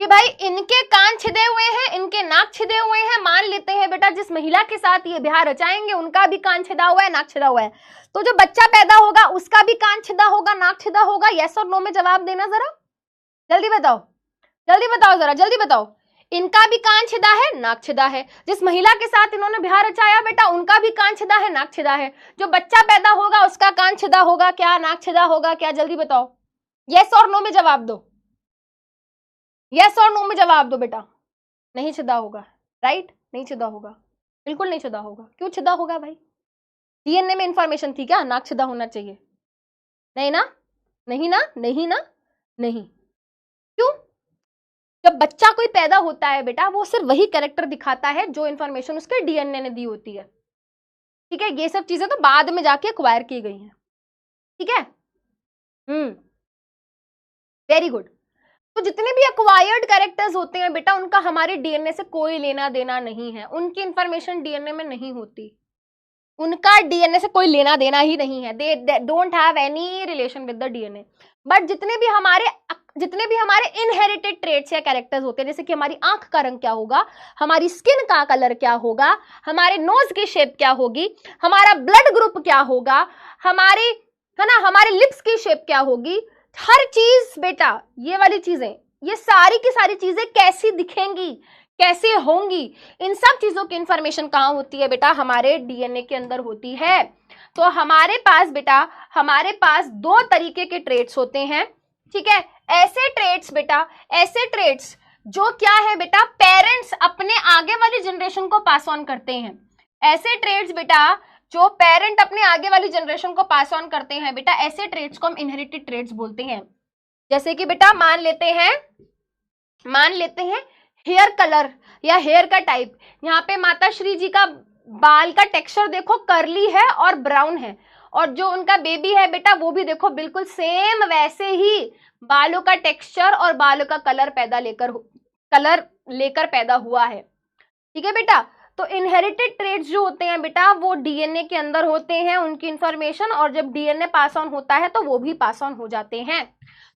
कि भाई इनके कान छिदे हुए हैं, इनके नाक छिदे हुए हैं, मान लेते हैं बेटा जिस महिला के साथ ये ब्याह रचाएंगे उनका भी कान छिदा हुआ है, नाक छिदा हुआ है, तो जो बच्चा पैदा होगा उसका भी कान छिदा होगा, नाक छिदा होगा, यस और नो में जवाब देना जरा, जल्दी बताओ, जल्दी बताओ जरा, जल्दी बताओ। इनका भी कान छिदा है, नाक छिदा है, जिस महिला के साथ इन्होंने ब्याह रचाया बेटा उनका भी कान छिदा है, नाक छिदा है, जो बच्चा पैदा होगा उसका कान छिदा होगा क्या, नाक छिदा होगा क्या, जल्दी बताओ, यस और नो में जवाब दो, यस और नो में जवाब दो बेटा। नहीं छिदा होगा, राइट, नहीं छिदा होगा, बिल्कुल नहीं छिदा होगा। क्यों छिदा होगा भाई, डीएनए में इंफॉर्मेशन थी क्या नाक छिदा होना चाहिए, नहीं ना, नहीं ना, नहीं ना, नहीं। क्यों, जब बच्चा कोई पैदा होता है बेटा वो सिर्फ वही कैरेक्टर दिखाता है जो इंफॉर्मेशन उसके डीएनए ने दी होती है, ठीक है। ये सब चीजें तो बाद में जाके एक्वायर की गई हैं, ठीक है। Very good. तो जितने भी एक्वायर्ड कैरेक्टर्स होते हैं बेटा उनका हमारे डीएनए से कोई लेना देना नहीं है, उनकी इंफॉर्मेशन डीएनए में नहीं होती, उनका डीएनए से कोई लेना देना ही नहीं है, they don't have any relation with the DNA. But जितने भी हमारे इनहेरिटेड ट्रेट्स या कैरेक्टर्स होते हैं, जैसे कि हमारी आंख का रंग क्या होगा, हमारी स्किन का कलर क्या होगा, हमारे नोज की शेप क्या होगी, हमारा ब्लड ग्रुप क्या होगा, हमारी, है ना, हमारे लिप्स की शेप क्या होगी, हर चीज बेटा, ये वाली चीजें, ये सारी की सारी चीजें कैसी दिखेंगी, कैसे होंगी, इन सब चीजों की इंफॉर्मेशन कहाँ होती है बेटा, हमारे डीएनए के अंदर होती है। तो हमारे पास बेटा, हमारे पास दो तरीके के ट्रेट्स होते हैं, ठीक है। ऐसे ट्रेट्स बेटा, ऐसे ट्रेट्स जो क्या है बेटा, पेरेंट्स अपने आगे वाली जनरेशन को पास ऑन करते हैं, ऐसे ट्रेट्स बेटा जो पेरेंट अपने आगे वाली जनरेशन को पास ऑन करते हैं बेटा, ऐसे ट्रेट्स को हम इनहेरिटेड ट्रेट्स बोलते हैं। जैसे कि बेटा मान लेते हैं हेयर कलर या हेयर का टाइप, यहाँ पे माता श्री जी का बाल का टेक्सचर देखो कर्ली है और ब्राउन है, और जो उनका बेबी है बेटा वो भी देखो बिल्कुल सेम वैसे ही बालों का टेक्सचर और बालों का कलर लेकर पैदा हुआ है, ठीक है बेटा। तो इनहेरिटेड ट्रेट्स जो होते हैं बेटा वो डीएनए के अंदर होते हैं, उनकी इंफॉर्मेशन, और जब डीएनए पास ऑन होता है तो वो भी पास ऑन हो जाते हैं।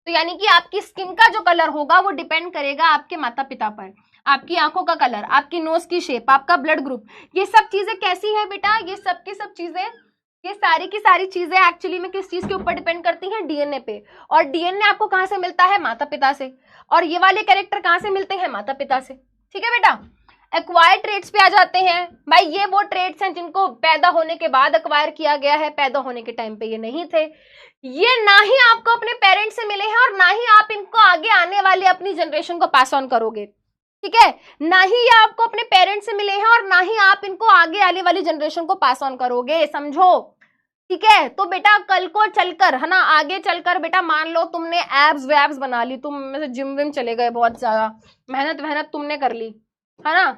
तो यानी कि आपकी स्किन का जो कलर होगा वो डिपेंड करेगा आपके माता पिता पर, आपकी आंखों का कलर, आपकी नोज की शेप, आपका ब्लड ग्रुप, ये सब चीजें कैसी है बेटा, ये सब की सब चीजें, ये सारी की सारी चीजें एक्चुअली में किस चीज के ऊपर डिपेंड करती हैं, डीएनए पे। और डीएनए आपको कहां से मिलता है, माता पिता से, और ये वाले कैरेक्टर कहां से मिलते हैं, माता पिता से, ठीक है बेटा। एक्वायर्ड ट्रेट्स पे आ जाते हैं भाई, ये वो ट्रेट्स हैं जिनको पैदा होने के बाद एक्वायर किया गया है, पैदा होने के टाइम पे ये नहीं थे, ये ना ही आपको अपने पेरेंट्स से मिले हैं और ना ही आप इनको आगे आने वाले अपनी जनरेशन को पास ऑन करोगे, ठीक है, ना ही ये आपको अपने पेरेंट्स से मिले हैं और ना ही आप इनको आगे आने वाली जनरेशन को पास ऑन करोगे, समझो, ठीक है। तो बेटा कल को चलकर, है ना, आगे चलकर बेटा मान लो तुमने एब्स वैब्स बना ली, तुम में से जिम विम चले गए, बहुत ज्यादा मेहनत तुमने कर ली, है ना,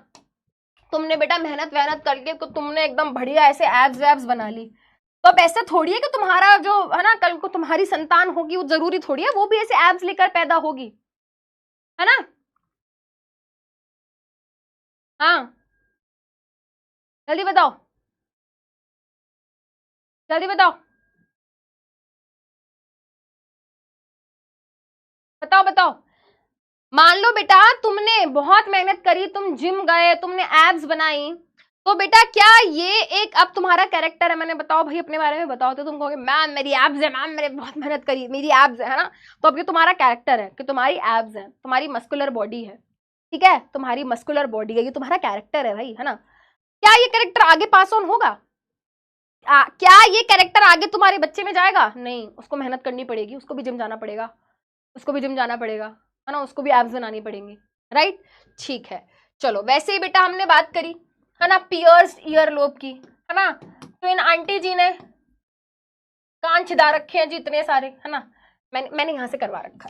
तुमने बेटा मेहनत करके तो तुमने एकदम बढ़िया ऐसे एब्स वैब्स बना ली, तो अब ऐसे थोड़ी है कि तुम्हारा जो है ना कल को तुम्हारी संतान होगी वो जरूरी थोड़ी है वो भी ऐसे एब्स लेकर पैदा होगी, है ना। हाँ जल्दी बताओ, जल्दी बताओ, बताओ बताओ। मान लो बेटा तुमने बहुत मेहनत करी, तुम जिम गए, तुमने एब्स बनाई, तो बेटा क्या ये एक अब तुम्हारा कैरेक्टर है? मैंने बताओ भाई अपने बारे में बताओ, तो तुम कहोगे मैम मेरी एब्स है, मैम मैंने बहुत मेहनत करी, मेरी एब्स है ना? तो अब ये तुम्हारा कैरेक्टर है कि तुम्हारी एब्स है, तुम्हारी मस्कुलर बॉडी है, ठीक है, तुम्हारी मस्कुलर बॉडी है, ये तुम्हारा कैरेक्टर है भाई, है ना? क्या ये कैरेक्टर आगे पास ऑन होगा? क्या ये कैरेक्टर आगे तुम्हारे बच्चे में जाएगा? नहीं, उसको मेहनत करनी पड़ेगी, उसको भी जिम जाना पड़ेगा, उसको भी जिम जाना पड़ेगा, है ना, उसको भी एब्स बनानी पड़ेंगी, राइट? ठीक है, चलो वैसे ही बेटा हमने बात करी, है ना, पियर्स ईयर लोब की, है ना? तो इन आंटी जी ने कान छिदा रखे हैं जी इतने सारे, है ना? मैंने यहां से करवा रखा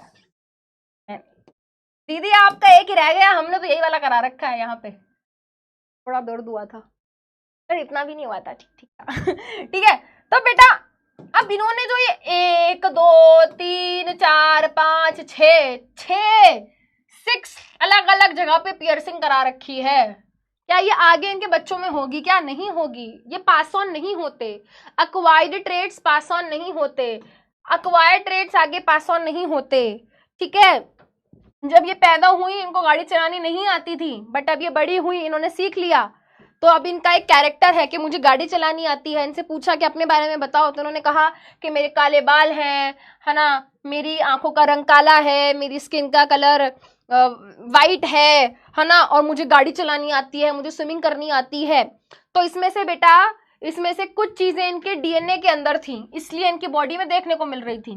है। दीदी आपका एक ही रह गया, हमने तो यही वाला करा रखा है, यहाँ पे थोड़ा दर्द हुआ था, पर इतना भी नहीं हुआ था, ठीक ठीक था। ठीक है, तो बेटा अब इन्होंने जो ये 1 2 3 4 5 6 6 अलग अलग जगह पे पियर्सिंग करा रखी है, क्या ये आगे इनके बच्चों में होगी? क्या नहीं होगी? ये पास ऑन नहीं होते, अक्वायर्ड ट्रेड्स पास ऑन नहीं होते, अक्वायर्ड ट्रेड्स आगे पास ऑन नहीं होते, ठीक है? जब ये पैदा हुई इनको गाड़ी चलानी नहीं आती थी, बट अब ये बड़ी हुई, इन्होंने सीख लिया, तो अब इनका एक कैरेक्टर है कि मुझे गाड़ी चलानी आती है। इनसे पूछा कि अपने बारे में बताओ, तो उन्होंने कहा कि मेरे काले बाल हैं, है ना, मेरी आंखों का रंग काला है, मेरी स्किन का कलर वाइट है ना, और मुझे गाड़ी चलानी आती है, मुझे स्विमिंग करनी आती है। तो इसमें से बेटा, इसमें से कुछ चीजें इनके डीएनए के अंदर थी, इसलिए इनकी बॉडी में देखने को मिल रही थी।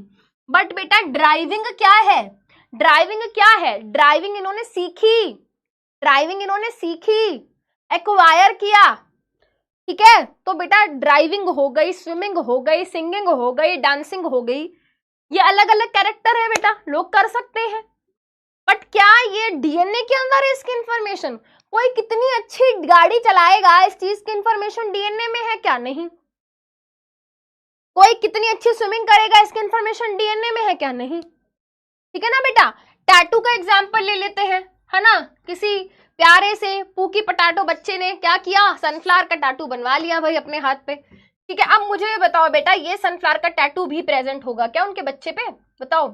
बट बेटा ड्राइविंग क्या है? ड्राइविंग क्या है? ड्राइविंग इन्होंने सीखी, ड्राइविंग इन्होंने सीखी, एक्वायर किया, ठीक है? तो बेटा ड्राइविंग हो गई, स्विमिंग हो गई, सिंगिंग हो गई, डांसिंग हो गई, ये अलग अलग कैरेक्टर है बेटा, लोग कर सकते हैं, बट क्या ये डीएनए के अंदर है इसकी इंफॉर्मेशन? कोई कितनी अच्छी गाड़ी चलाएगा, इस चीज की इंफॉर्मेशन डीएनए में है क्या? नहीं। कोई कितनी अच्छी स्विमिंग करेगा, इसकी इंफॉर्मेशन डीएनए में है क्या? नहीं, ठीक है ना बेटा? टैटू का एग्जाम्पल ले लेते हैं, है ना, किसी प्यारे से पूकी पटाटो बच्चे ने क्या किया, सनफ्लावर का टैटू बनवा लिया भाई अपने हाथ पे, ठीक है? अब मुझे बताओ बेटा, ये सनफ्लावर का टैटू भी प्रेजेंट होगा क्या उनके बच्चे पे? बताओ,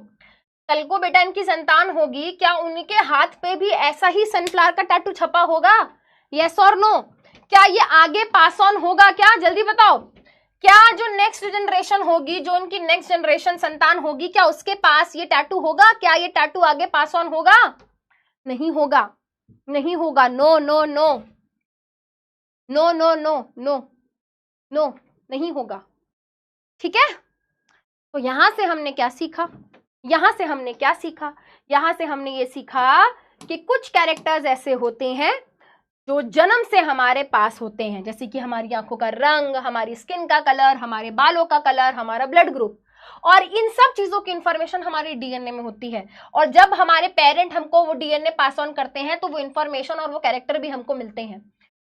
कल को बेटा इनकी संतान होगी, क्या उनके हाथ पे भी ऐसा ही सनफ्लावर का टैटू छपा होगा? यस और नो? क्या ये आगे पास ऑन होगा क्या? जल्दी बताओ, क्या जो नेक्स्ट जनरेशन होगी, जो उनकी नेक्स्ट जनरेशन संतान होगी, क्या उसके पास ये टैटू होगा? क्या ये टैटू आगे पास ऑन होगा? नहीं होगा, नहीं होगा, no no no no no no no no, नहीं होगा, ठीक है? तो यहां से हमने क्या सीखा? यहां से हमने क्या सीखा? यहां से हमने ये सीखा कि कुछ कैरेक्टर्स ऐसे होते हैं जो जन्म से हमारे पास होते हैं, जैसे कि हमारी आंखों का रंग, हमारी स्किन का कलर, हमारे बालों का कलर, हमारा ब्लड ग्रुप, और इन सब चीजों की इंफॉर्मेशन हमारे डीएनए में होती है। और जब हमारे पेरेंट हमको वो डीएनए पास ऑन करते हैं, तो वो इंफॉर्मेशन और वो कैरेक्टर भी हमको मिलते हैं।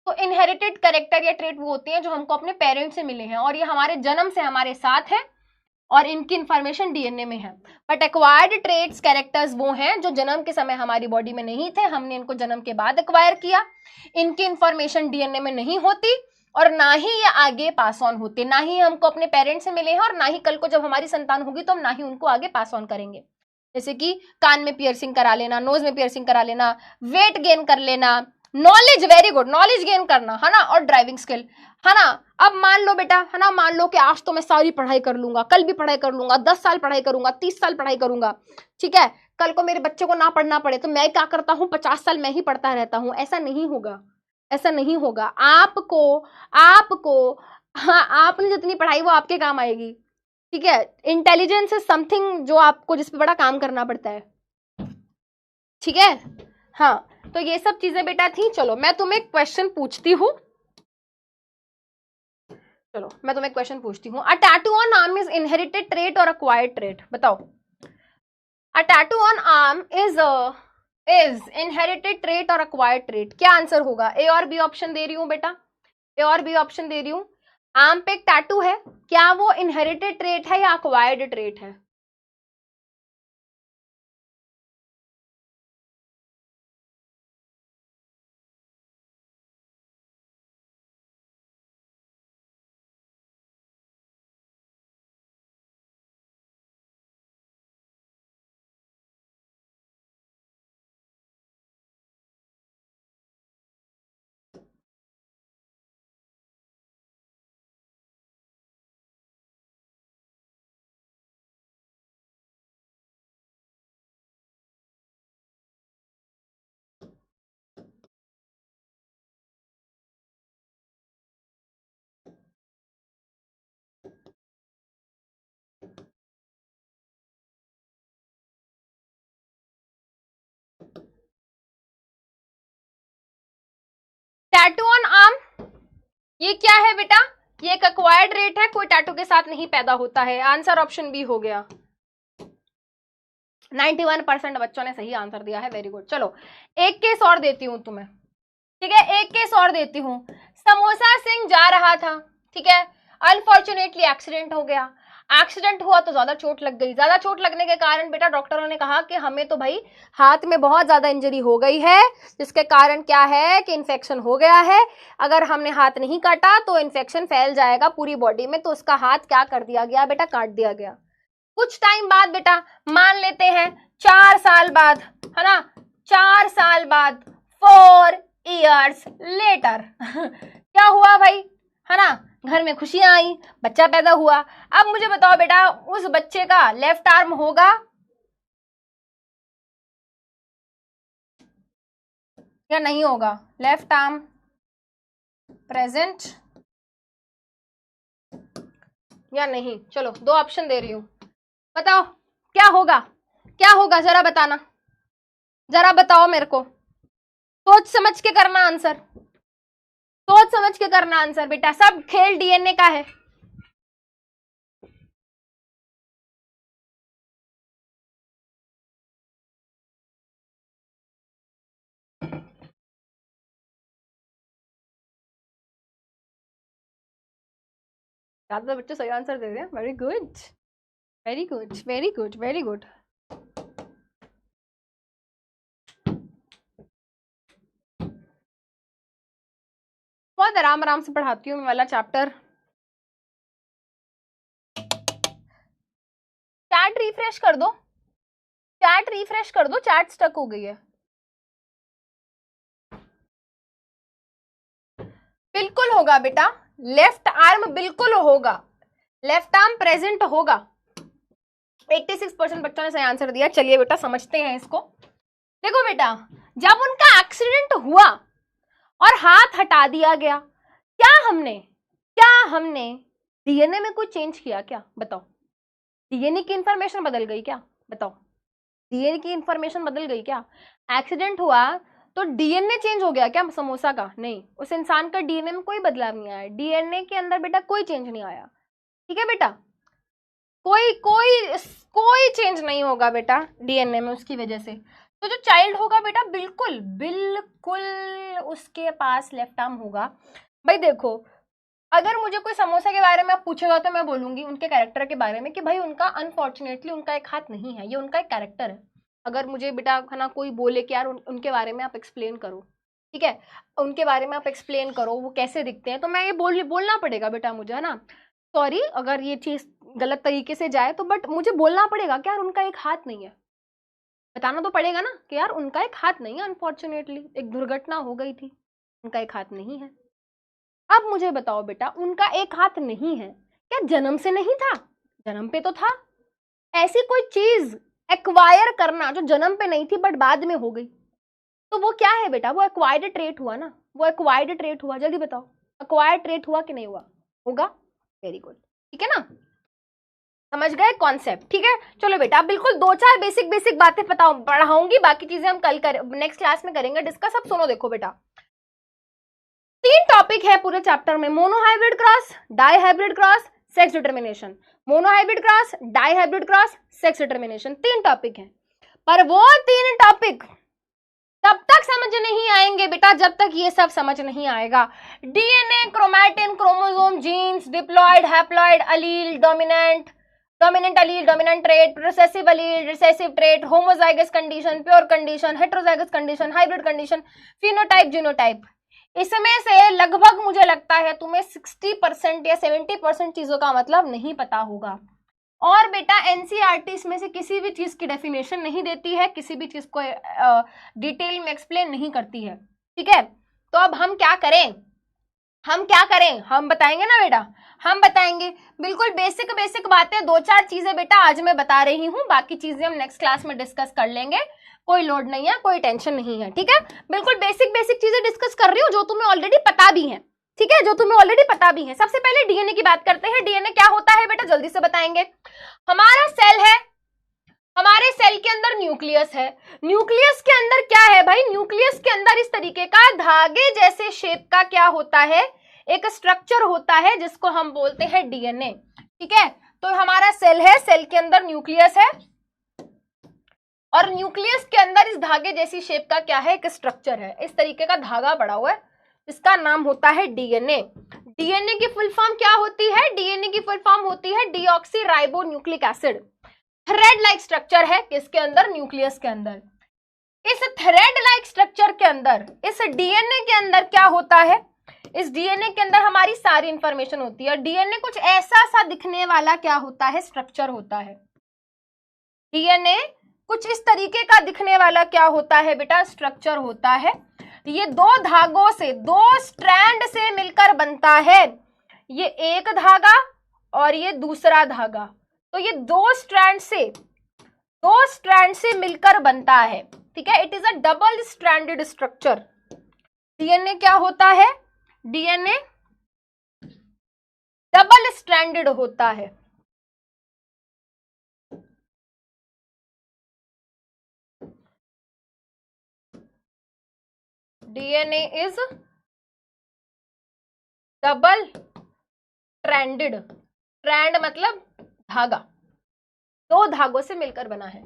तो इनहेरिटेड कैरेक्टर या ट्रेट वो होती है जो हमको अपने पेरेंट्स से मिले हैं, और ये हमारे जन्म से हमारे साथ है, और इनकी इंफॉर्मेशन डीएनए में है। बट एक्वायर्ड ट्रेट्स कैरेक्टर्स वो हैं जो जन्म के समय हमारी बॉडी में नहीं थे, हमने इनको जन्म के बाद एक्वायर किया, इनकी इंफॉर्मेशन डीएनए में नहीं होती, और ना ही ये आगे पास ऑन होते, ना ही हमको अपने पेरेंट्स से मिले हैं, और ना ही कल को जब हमारी संतान होगी तो हम ना ही उनको आगे पास ऑन करेंगे। जैसे कि कान में पियर्सिंग करा लेना, नोज में पियर्सिंग करा लेना, वेट गेन कर लेना, knowledge, very good, knowledge gain करना, है ना, और ड्राइविंग स्किल, है ना? अब मान लो बेटा, है ना, मान लो कि आज तो मैं सारी पढ़ाई कर लूंगा, कल भी पढ़ाई कर लूंगा, 10 साल पढ़ाई करूंगा, 30 साल पढ़ाई करूंगा, ठीक है? कल को मेरे बच्चे को ना पढ़ना पड़े तो मैं क्या करता हूं, 50 साल मैं ही पढ़ता रहता हूं। ऐसा नहीं होगा, ऐसा नहीं होगा। आपको आपको हाँ, आपने जितनी पढ़ाई वो आपके काम आएगी, ठीक है? इंटेलिजेंस इज समथिंग जो आपको, जिस पे बड़ा काम करना पड़ता है, ठीक है? हाँ, तो ये सब चीजें बेटा थी। चलो मैं तुम्हें क्वेश्चन पूछती हूँ, चलो मैं तुम्हें क्वेश्चन पूछती हूँ। A tattoo on arm is inherited trait और अक्वायर्ड ट्रेट? बताओ, a tattoo on arm is inherited trait और अक्वायर्ड ट्रेट? क्या आंसर होगा? ए और बी ऑप्शन दे रही हूँ बेटा, ए और बी ऑप्शन दे रही हूँ। आर्म पे एक टैटू है, क्या वो इनहेरिटेड ट्रेट है या अक्वायर्ड ट्रेट है? टैटू ऑन आर्म, ये क्या है बेटा? ये एक एक्वायर्ड रेट है, कोई टैटू के साथ नहीं पैदा होता है। आंसर ऑप्शन बी हो गया। 91% बच्चों ने सही आंसर दिया है, वेरी गुड। चलो एक केस और देती हूं तुम्हें, ठीक है, एक केस और देती हूं। समोसा सिंह जा रहा था, ठीक है, अनफॉर्चुनेटली एक्सीडेंट हो गया। एक्सीडेंट हुआ तो ज्यादा चोट लग गई। ज्यादा चोट लगने के कारण बेटा डॉक्टरों ने कहा कि हमें तो भाई हाथ में बहुत ज्यादा इंजरी हो गई है, जिसके कारण क्या है कि इन्फेक्शन हो गया है। अगर हमने हाथ नहीं काटा तो इन्फेक्शन फैल जाएगा पूरी बॉडी में, तो उसका हाथ क्या कर दिया गया बेटा? काट दिया गया। कुछ टाइम बाद बेटा, मान लेते हैं 4 साल बाद, है ना, 4 साल बाद, 4 years later क्या हुआ भाई, है ना, घर में खुशियां आई, बच्चा पैदा हुआ। अब मुझे बताओ बेटा, उस बच्चे का लेफ्ट आर्म होगा या नहीं होगा? लेफ्ट आर्म प्रेजेंट या नहीं? चलो 2 ऑप्शन दे रही हूं, बताओ क्या होगा, क्या होगा, जरा बताना, जरा बताओ मेरे को। सोच समझ के करना आंसर, सोच समझ के करना आंसर बेटा, सब खेल डीएनए का है। ज्यादा बच्चे सही आंसर दे रहे हैं, very good, very good, very good, very good. बहुत आराम आराम से पढ़ाती हूँ मैं वाला चैप्टर। चैट रिफ्रेश कर दो, चैट रिफ्रेश कर दो, चैट स्टक हो गई है। बिल्कुल होगा बेटा, लेफ्ट आर्म बिल्कुल होगा, लेफ्ट आर्म प्रेजेंट होगा। 86% बच्चों ने सही आंसर दिया। चलिए बेटा समझते हैं इसको। देखो बेटा, जब उनका एक्सीडेंट हुआ और हाथ हटा दिया गया, क्या हमने डीएनए में कोई चेंज किया क्या? बताओ, डीएनए की इंफॉर्मेशन बदल गई क्या? बताओ, डीएनए की इंफॉर्मेशन बदल गई क्या? एक्सीडेंट हुआ तो डीएनए चेंज हो गया क्या समोसा का? नहीं, उस इंसान का डीएनए में कोई बदलाव नहीं आया, डीएनए के अंदर बेटा कोई चेंज नहीं आया, ठीक है बेटा, कोई कोई कोई चेंज नहीं होगा बेटा डीएनए में उसकी वजह से। तो जो चाइल्ड होगा बेटा बिल्कुल बिल्कुल उसके पास लेफ्ट आर्म होगा। भाई देखो, अगर मुझे कोई समोसा के बारे में आप पूछेगा तो मैं बोलूंगी उनके कैरेक्टर के बारे में कि भाई उनका अनफॉर्चुनेटली उनका एक हाथ नहीं है, ये उनका एक कैरेक्टर है। अगर मुझे बेटा है ना कोई बोले कि यार उनके बारे में आप एक्सप्लेन करो, ठीक है, उनके बारे में आप एक्सप्लेन करो वो कैसे दिखते हैं, तो मैं ये बोलना पड़ेगा बेटा मुझे, है ना। सॉरी अगर ये चीज गलत तरीके से जाए तो, बट मुझे बोलना पड़ेगा कि यार उनका एक हाथ नहीं है, बताना तो पड़ेगा ना कि यार उनका एक हाथ नहीं है, अनफॉर्चुनेटली एक दुर्घटना हो गई थी, उनका एक हाथ नहीं है। अब मुझे बताओ बेटा, उनका एक हाथ नहीं है, क्या जन्म से नहीं था? जन्म पे तो था। ऐसी कोई चीज एक्वायर करना जो जन्म पे नहीं थी बट बाद में हो गई, तो वो क्या है बेटा? वो एक्वायर्ड ट्रेट हुआ ना, वो एक्वायर्ड ट्रेट हुआ। जल्दी बताओ, एक्वायर्ड ट्रेट हुआ कि नहीं हुआ? होगा, वेरी गुड, ठीक है ना, समझ गए कॉन्सेप्ट, ठीक है। चलो बेटा, बिल्कुल 2-4 बेसिक बातें पढ़ाऊंगी, बाकी चीजें हम कल नेक्स्ट क्लास में करेंगे डिस्कस। अब सुनो, देखो बेटा, 3 टॉपिक है पूरे चैप्टर में, monohybrid cross, dihybrid cross, sex determination. Monohybrid cross, dihybrid cross, sex determination, 3 topic हैं, पर वो 3 टॉपिक तब तक समझ नहीं आएंगे बेटा जब तक ये सब समझ नहीं आएगा। DNA, chromatin, chromosome, genes, diploid, haploid, allele, dominant allele, dominant trait, recessive allele, recessive trait, homozygous condition, pure condition, heterozygous condition, hybrid condition, phenotype, genotype. इसमें से लगभग मुझे लगता है तुम्हें 60% या 70% चीजों का मतलब नहीं पता होगा। और बेटा एनसीईआरटी इसमें से किसी भी चीज की डेफिनेशन नहीं देती है, किसी भी चीज को डिटेल में एक्सप्लेन नहीं करती है, ठीक है। तो अब हम क्या करें, हम बताएंगे ना बेटा, हम बताएंगे बिल्कुल बेसिक बातें, 2-4 चीजें बेटा आज मैं बता रही हूँ, बाकी चीजें हम नेक्स्ट क्लास में डिस्कस कर लेंगे, कोई लोड नहीं है, कोई टेंशन नहीं है, ठीक है। बिल्कुल बेसिक चीजें डिस्कस कर रही हूँ जो तुम्हें ऑलरेडी पता भी है, ठीक है, जो तुम्हें ऑलरेडी पता भी है। सबसे पहले डीएनए की बात करते हैं। डीएनए क्या होता है बेटा, जल्दी से बताएंगे। हमारा सेल है, हमारे सेल के अंदर न्यूक्लियस है, न्यूक्लियस के अंदर क्या है भाई, न्यूक्लियस के अंदर इस तरीके का धागे जैसे शेप का क्या होता है, एक स्ट्रक्चर होता है जिसको हम बोलते हैं डीएनए। ठीक है, तो हमारा सेल है, सेल के अंदर न्यूक्लियस है और न्यूक्लियस के अंदर इस धागे जैसी शेप का क्या है, एक स्ट्रक्चर है, इस तरीके का धागा पड़ा हुआ है, इसका नाम होता है डीएनए। डीएनए की फुल फॉर्म क्या होती है, डीएनए की फुल फॉर्म होती है deoxy ribo nucleic acid. Thread like structure है किसके अंदर, न्यूक्लियस के अंदर। इस थ्रेड लाइक स्ट्रक्चर के अंदर, इस डीएनए के अंदर क्या होता है, इस डीएनए के अंदर हमारी सारी इंफॉर्मेशन होती है। डीएनए कुछ ऐसा सा दिखने वाला क्या होता है, स्ट्रक्चर होता है। डीएनए कुछ इस तरीके का दिखने वाला क्या होता है बेटा, स्ट्रक्चर होता है। ये दो धागों से, दो स्ट्रैंड से मिलकर बनता है, ये एक धागा और ये दूसरा धागा, तो ये दो स्ट्रैंड से मिलकर बनता है। ठीक है, it is a double stranded structure. DNA क्या होता है, डीएनए डबल स्ट्रैंडेड होता है। DNA is double stranded, strand मतलब धागा, दो धागों से मिलकर बना है।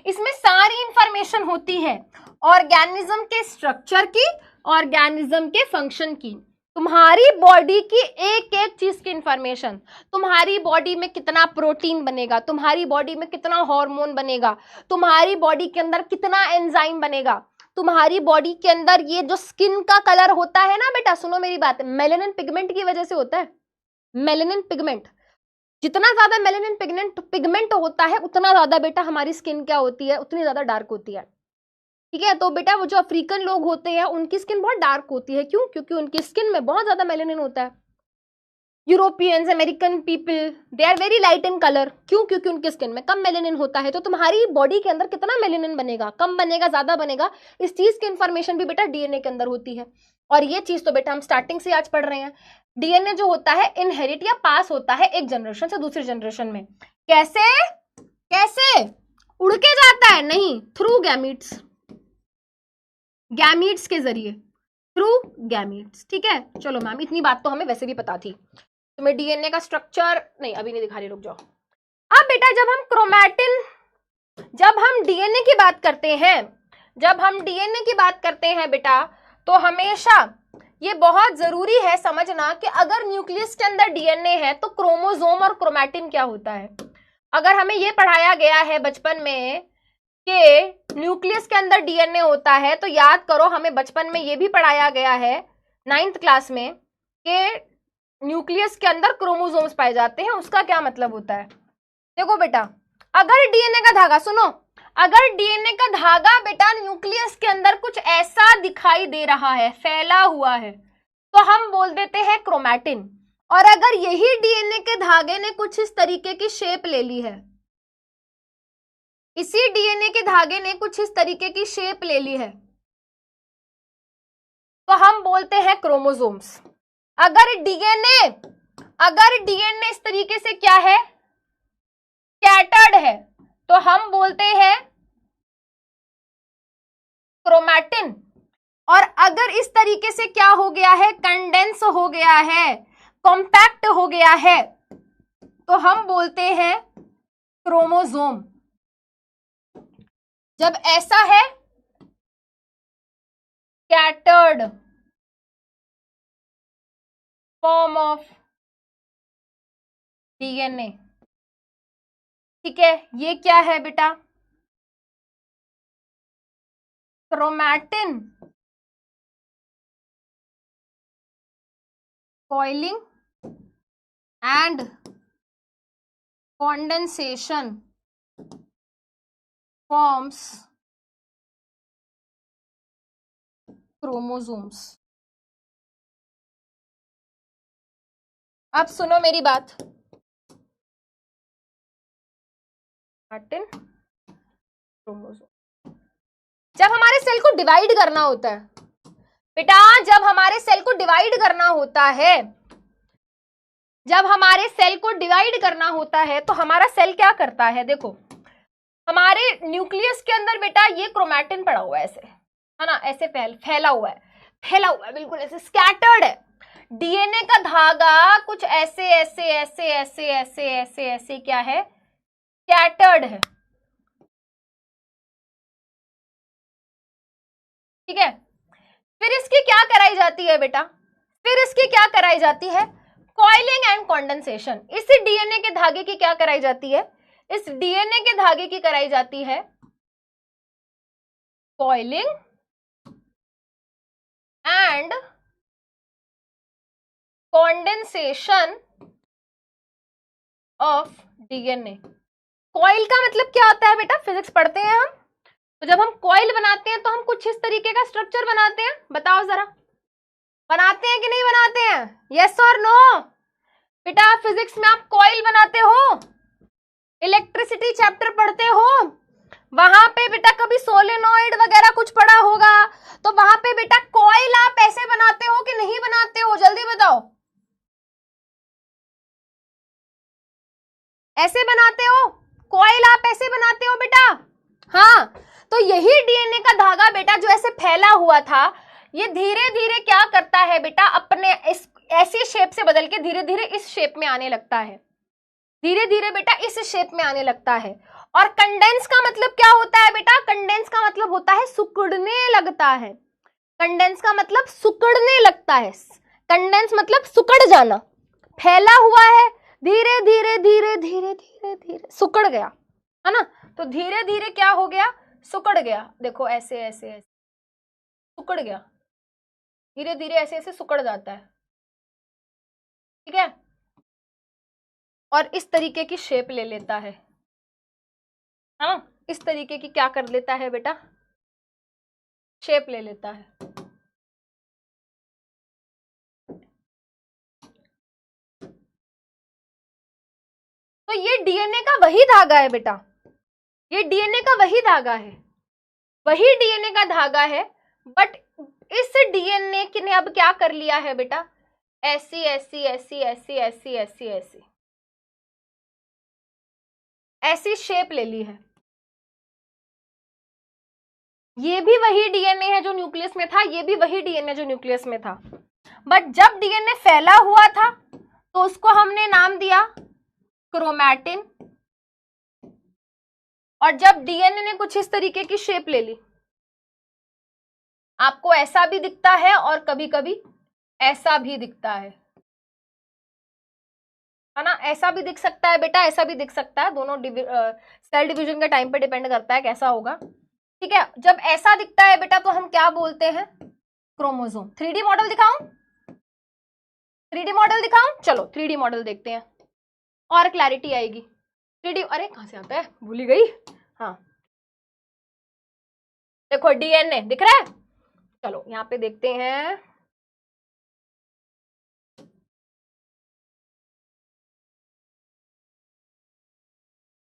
इसमें सारी इंफॉर्मेशन होती है ऑर्गेनिज्म के स्ट्रक्चर की, ऑर्गेनिज्म के फंक्शन की, तुम्हारी बॉडी की एक एक चीज की इंफॉर्मेशन, तुम्हारी बॉडी में कितना प्रोटीन बनेगा, तुम्हारी बॉडी में कितना हार्मोन बनेगा, तुम्हारी बॉडी के अंदर कितना एंजाइम बनेगा, तुम्हारी बॉडी के अंदर ये जो स्किन का कलर होता है ना बेटा, सुनो मेरी बात, मेलेनिन पिगमेंट की वजह से होता है। मेलेनिन पिगमेंट, जितना ज्यादा मेलेनिन पिगमेंट होता है उतना ज्यादा बेटा हमारी स्किन क्या होती है, उतनी ज्यादा डार्क होती है। ठीक है, तो बेटा वो जो अफ्रीकन लोग होते हैं उनकी स्किन बहुत डार्क होती है, क्यों, क्योंकि उनकी स्किन में बहुत ज्यादा मेलेनिन होता है। Europeans, American people, they are very light in colour, क्यों, क्योंकि उनकी स्किन में कम मेलेनिन होता है। तो तुम्हारी बॉडी के अंदर कितना मेलेनिन बनेगा, कम बनेगा, ज्यादा बनेगा, इस चीज की इंफॉर्मेशन भी बेटा डीएनए के अंदर होती है। और ये चीज तो बेटा हम स्टार्टिंग से आज पढ़ रहे हैं। डीएनए जो होता है इनहेरिट या पास होता है एक जनरेशन से दूसरी जनरेशन में। कैसे, कैसे उड़ के जाता है, नहीं, थ्रू गैमीट्स, गैमीट्स के जरिए, थ्रू गैमीट्स। ठीक है, चलो मैम इतनी बात तो हमें वैसे भी पता थी। तुम्हें डीएनए का स्ट्रक्चर नहीं, अभी नहीं दिखा रही, रुक जाओ। अब बेटा जब हम क्रोमैटिन, जब हम डीएनए की बात करते हैं, जब हम डीएनए की बात करते हैं बेटा, तो हमेशा ये बहुत जरूरी है समझना कि अगर न्यूक्लियस के अंदर डीएनए है तो क्रोमोसोम और क्रोमैटिन क्या होता है। अगर हमें ये पढ़ाया गया है बचपन में कि न्यूक्लियस के अंदर डीएनए होता है, तो याद करो हमें बचपन में ये भी पढ़ाया गया है 9th क्लास में कि न्यूक्लियस के अंदर क्रोमोसोम्स पाए जाते हैं। उसका क्या मतलब होता है, देखो बेटा, अगर डीएनए का धागा, सुनो, अगर डीएनए का धागा बेटा न्यूक्लियस के अंदर कुछ ऐसा दिखाई दे रहा है, फैला हुआ है, तो हम बोल देते हैं क्रोमैटिन। और अगर यही डीएनए के धागे ने कुछ इस तरीके की शेप ले ली है, इसी डीएनए के धागे ने कुछ इस तरीके की शेप ले ली है, तो हम बोलते हैं क्रोमोसोम्स। अगर डीएनए इस तरीके से क्या है, स्कैटर्ड है, तो हम बोलते हैं क्रोमैटिन। और अगर इस तरीके से क्या हो गया है, कंडेंस हो गया है, कॉम्पैक्ट हो गया है, तो हम बोलते हैं क्रोमोसोम। जब ऐसा है स्कैटर्ड फॉर्म ऑफ डीएनए, ठीक है, ये क्या है बेटा, chromatin coiling and condensation forms chromosomes. अब सुनो मेरी बात, क्रोमोसोम, जब हमारे सेल को डिवाइड करना होता है बेटा, जब हमारे सेल को डिवाइड करना होता है, जब हमारे सेल को डिवाइड करना होता है, तो हमारा सेल क्या करता है, देखो हमारे न्यूक्लियस के अंदर बेटा ये क्रोमैटिन पड़ा हुआ है ऐसे, है ना, ऐसे फैला हुआ है, फैला हुआ है, बिल्कुल ऐसे स्कैटर्ड है। डीएनए का धागा कुछ ऐसे ऐसे ऐसे ऐसे ऐसे ऐसे ऐसे क्या है, स्कैटर्ड है। ठीक है, फिर इसकी क्या कराई जाती है बेटा, फिर इसकी क्या कराई जाती है, कॉइलिंग एंड कॉन्डेंसेशन। इस डीएनए के धागे की क्या कराई जाती है, इस डीएनए के धागे की कराई जाती है coiling and condensation of DNA. Coil का मतलब क्या होता है बेटा, फिजिक्स पढ़ते हैं हम, तो जब हम कॉइल बनाते हैं तो हम कुछ इस तरीके का स्ट्रक्चर बनाते हैं, बताओ जरा, बनाते हैं कि नहीं बनाते हैं, यस और नो। बेटा फिजिक्स में आप कॉइल बनाते हो, इलेक्ट्रिसिटी चैप्टर पढ़ते हो, वहां पे बेटा कभी सोलेनॉइड वगैरह कुछ पढ़ा होगा, तो वहां पे बेटा कॉइल आप ऐसे बनाते हो कि नहीं बनाते हो, जल्दी बताओ। ऐसे बनाते हो कॉइल, आप ऐसे बनाते हो बेटा, हाँ। तो यही डीएनए का धागा बेटा जो ऐसे फैला हुआ था, ये धीरे धीरे क्या करता है बेटा, अपने इस ऐसी शेप से बदल के धीरे धीरे इस शेप में आने लगता है, धीरे धीरे बेटा इस शेप में आने लगता है। और कंडेंस का मतलब क्या होता है बेटा, कंडेंस का मतलब होता है सिकुड़ने लगता है, कंडेंस का मतलब सिकुड़ने लगता है, कंडेंस मतलब सिकुड़ जाना, फैला हुआ है, धीरे धीरे धीरे धीरे धीरे धीरे सिकुड़ गया, है ना। तो धीरे धीरे क्या हो गया, सिकुड़ गया, देखो ऐसे ऐसे ऐसे सिकुड़ गया, धीरे धीरे ऐसे ऐसे सिकुड़ जाता है, ठीक है, और इस तरीके की शेप ले लेता है, हाँ, इस तरीके की क्या कर लेता है बेटा, शेप ले लेता है। तो ये डीएनए का वही धागा है बेटा, ये डीएनए का वही धागा है, वही डीएनए का धागा है, बट इस डीएनए ने अब क्या कर लिया है बेटा, ऐसी ऐसी ऐसी ऐसी ऐसी ऐसी ऐसी ऐसी शेप ले ली है। ये भी वही डीएनए है जो न्यूक्लियस में था, ये भी वही डीएनए जो न्यूक्लियस में था, बट जब डीएनए फैला हुआ था तो उसको हमने नाम दिया क्रोमैटिन, और जब डीएनए ने कुछ इस तरीके की शेप ले ली, आपको ऐसा भी दिखता है और कभी कभी ऐसा भी दिखता है ना, ऐसा भी दिख सकता है बेटा, ऐसा भी दिख सकता है, दोनों सेल डिवीजन के टाइम पे डिपेंड करता है कैसा होगा, ठीक है। जब ऐसा दिखता है बेटा तो हम क्या बोलते हैं, क्रोमोसोम। 3D मॉडल दिखाऊं, 3D मॉडल दिखाऊं, चलो 3D मॉडल देखते हैं और क्लैरिटी आएगी। 3D, अरे कहां से आता है, भूल ही गई, हाँ देखो डीएनए दिख रहा है, चलो यहां पे देखते हैं,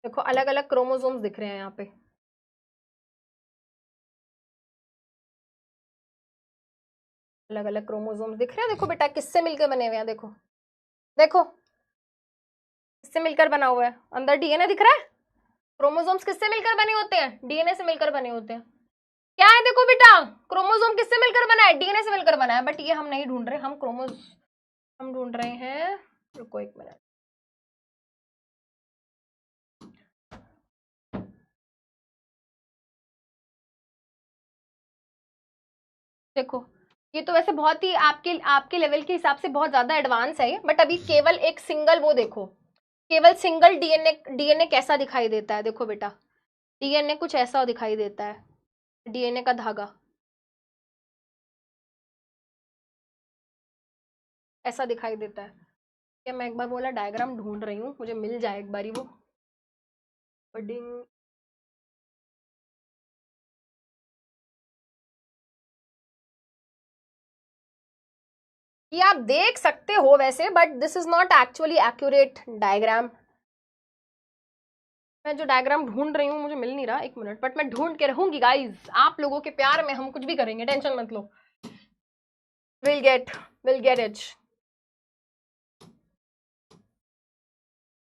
देखो अलग अलग क्रोमोसोम्स दिख रहे हैं यहाँ पे, अलग अलग क्रोमोसोम्स दिख रहे हैं, देखो बेटा किससे मिलकर बने हुए हैं, देखो देखो किससे मिलकर बना हुआ है, अंदर डीएनए दिख रहा है, क्रोमोसोम्स किससे मिलकर बने होते हैं, डीएनए से मिलकर बने होते हैं, क्या है देखो बेटा, क्रोमोसोम किससे मिलकर बना है, डीएनए से मिलकर बना है, बट ये हम नहीं ढूंढ रहे, हम ढूंढ रहे हैं, रुको एक मिनट, देखो ये तो वैसे बहुत ही आपके आपके लेवल के हिसाब से बहुत ज्यादा एडवांस है, बट अभी केवल एक सिंगल वो देखो, केवल सिंगल डीएनए, डीएनए कैसा दिखाई देता है, देखो बेटा डीएनए कुछ ऐसा दिखाई देता है, डीएनए का धागा ऐसा दिखाई देता है, क्या मैं एक बार बोला डायग्राम ढूंढ रही हूँ, मुझे मिल जाए एक बारी वो बडिंग, ये आप देख सकते हो वैसे, but this is not actually accurate diagram, मैं जो डायग्राम ढूंढ रही हूँ मुझे मिल नहीं रहा, एक मिनट, बट मैं ढूंढ के रहूंगी गाइज, आप लोगों के प्यार में हम कुछ भी करेंगे, टेंशन मत लो, विल गेट इट,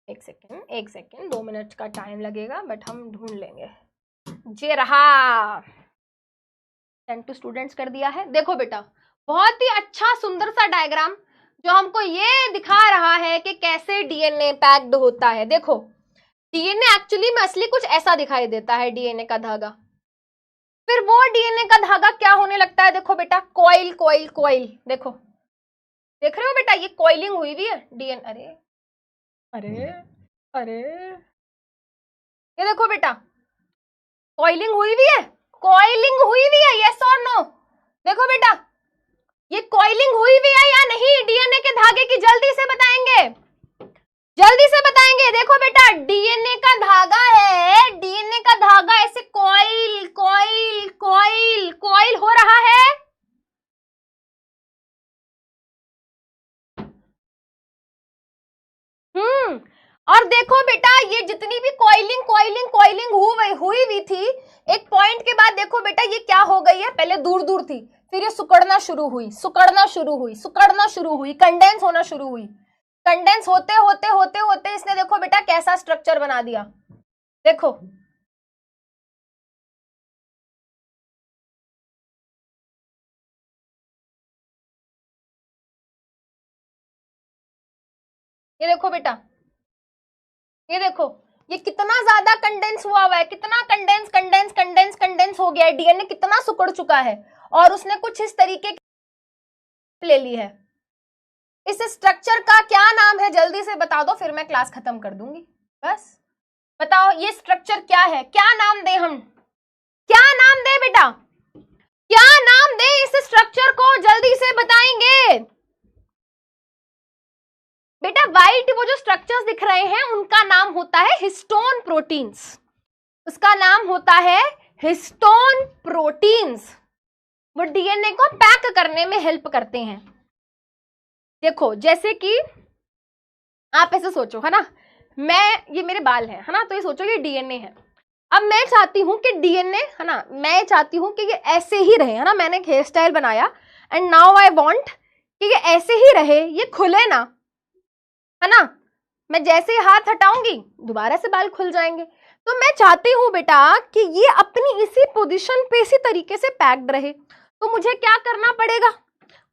एक सेकेंड 2 मिनट का टाइम लगेगा, बट हम ढूंढ लेंगे, जे रहा, सेंड टू स्टूडेंट्स कर दिया है। देखो बेटा, बहुत ही अच्छा सुंदर सा डायग्राम जो हमको ये दिखा रहा है कि कैसे डीएनए पैक्ड होता है। देखो, डीएनए एक्चुअली में असली कुछ ऐसा दिखाई देता है, डीएनए का धागा। फिर वो डीएनए का धागा क्या होने लगता है, देखो बेटा, कॉइल कॉइल कॉइल। देखो, देख रहे हो बेटा, ये कॉइलिंग हुई हुई है डीएनए। अरे अरे अरे, ये देखो बेटा, कॉइलिंग हुई हुई है, कॉइलिंग हुई हुई है, यस और नो। देखो बेटा, ये कॉइलिंग हुई हुई है या नहीं डीएनए के धागे की, जल्दी से बताएंगे, जल्दी से बताएंगे। देखो बेटा, डीएनए का धागा है, डीएनए का धागा ऐसे कॉइल कॉइल कॉइल कॉइल हो रहा है। और देखो बेटा, ये जितनी भी कॉइलिंग कॉइलिंग कॉइलिंग हुई हुई थी, एक पॉइंट के बाद देखो बेटा ये क्या हो गई है, पहले दूर दूर थी, फिर ये सिकुड़ना शुरू हुई, सिकुड़ना शुरू हुई, सिकुड़ना शुरू हुई, कंडेंस होना शुरू हुई। कंडेंस होते होते होते होते इसने देखो बेटा कैसा स्ट्रक्चर बना दिया। देखो, ये देखो बेटा, ये देखो, ये कितना ज्यादा कंडेंस हुआ है, कितना कंडेंस कंडेंस कंडेंस कंडेंस हो गया है, डीएनए कितना सिकुड़ चुका है, और उसने कुछ इस तरीके की ले ली है। इस स्ट्रक्चर का क्या नाम है, जल्दी से बता दो, फिर मैं क्लास खत्म कर दूंगी। बस बताओ, ये स्ट्रक्चर क्या है, क्या नाम दे हम, क्या नाम दे बेटा, क्या नाम दे इस स्ट्रक्चर को, जल्दी से बताएंगे बेटा। वाइट वो जो स्ट्रक्चर्स दिख रहे हैं उनका नाम होता है हिस्टोन प्रोटीन्स, उसका नाम होता है हिस्टोन प्रोटीन्स। वो डीएनए को पैक करने में हेल्प करते हैं। देखो, जैसे कि आप ऐसे सोचो, है ना, ये मेरे बाल है ना, तो ये सोचो ये डीएनए है। अब मैं चाहती हूं कि डीएनए, है ना, मैं चाहती हूं कि ये ऐसे ही रहे, है ना, मैंने एक हेयर स्टाइल बनाया एंड नाउ आई वांट कि ये ऐसे ही रहे, ये खुले ना, है ना, मैं जैसे ही हाथ हटाऊंगी दोबारा से बाल खुल जाएंगे। तो मैं चाहती हूं बेटा कि ये अपनी इसी पोजीशन पे इसी तरीके से पैक्ड रहे। तो मुझे क्या करना पड़ेगा,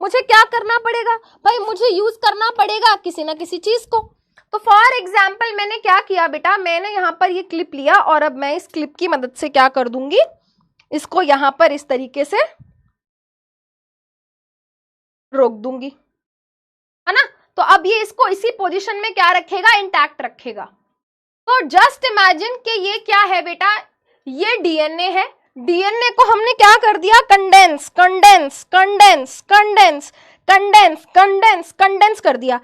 मुझे क्या करना पड़ेगा भाई, मुझे यूज करना पड़ेगा किसी ना किसी चीज को। तो फॉर एग्जाम्पल मैंने क्या किया बेटा, मैंने यहाँ पर ये क्लिप लिया और अब मैं इस क्लिप की मदद से क्या कर दूंगी, इसको यहाँ पर इस तरीके से रोक दूंगी, है ना। तो अब ये इसको इसी पोजीशन में क्या रखेगा, इंटैक्ट रखेगा। तो जस्ट इमेजिन कि ये क्या है बेटा, ये डीएनए है, डीएनए को हमने क्या कर दिया, condense condense condense condense condense condense condense कर दिया।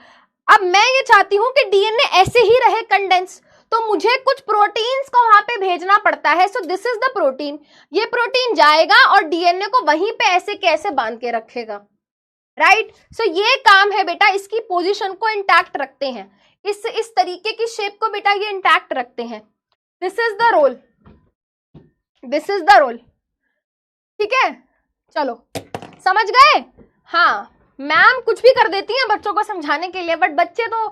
अब मैं ये चाहती हूं कि डीएनए ऐसे ही रहे कंडेंस, तो मुझे कुछ प्रोटीन्स को वहां पे भेजना पड़ता है। So this is the protein, ये प्रोटीन जाएगा और डीएनए को वहीं पे ऐसे कैसे बांध के रखेगा, राइट। सो ये काम है बेटा, इसकी पोजीशन को इंटैक्ट रखते हैं, इस तरीके की शेप को बेटा ये इंटैक्ट रखते हैं। This is the role, this is the role, ठीक है। चलो समझ गए। हाँ, मैम कुछ भी कर देती हैं बच्चों को समझाने के लिए, बट बच्चे तो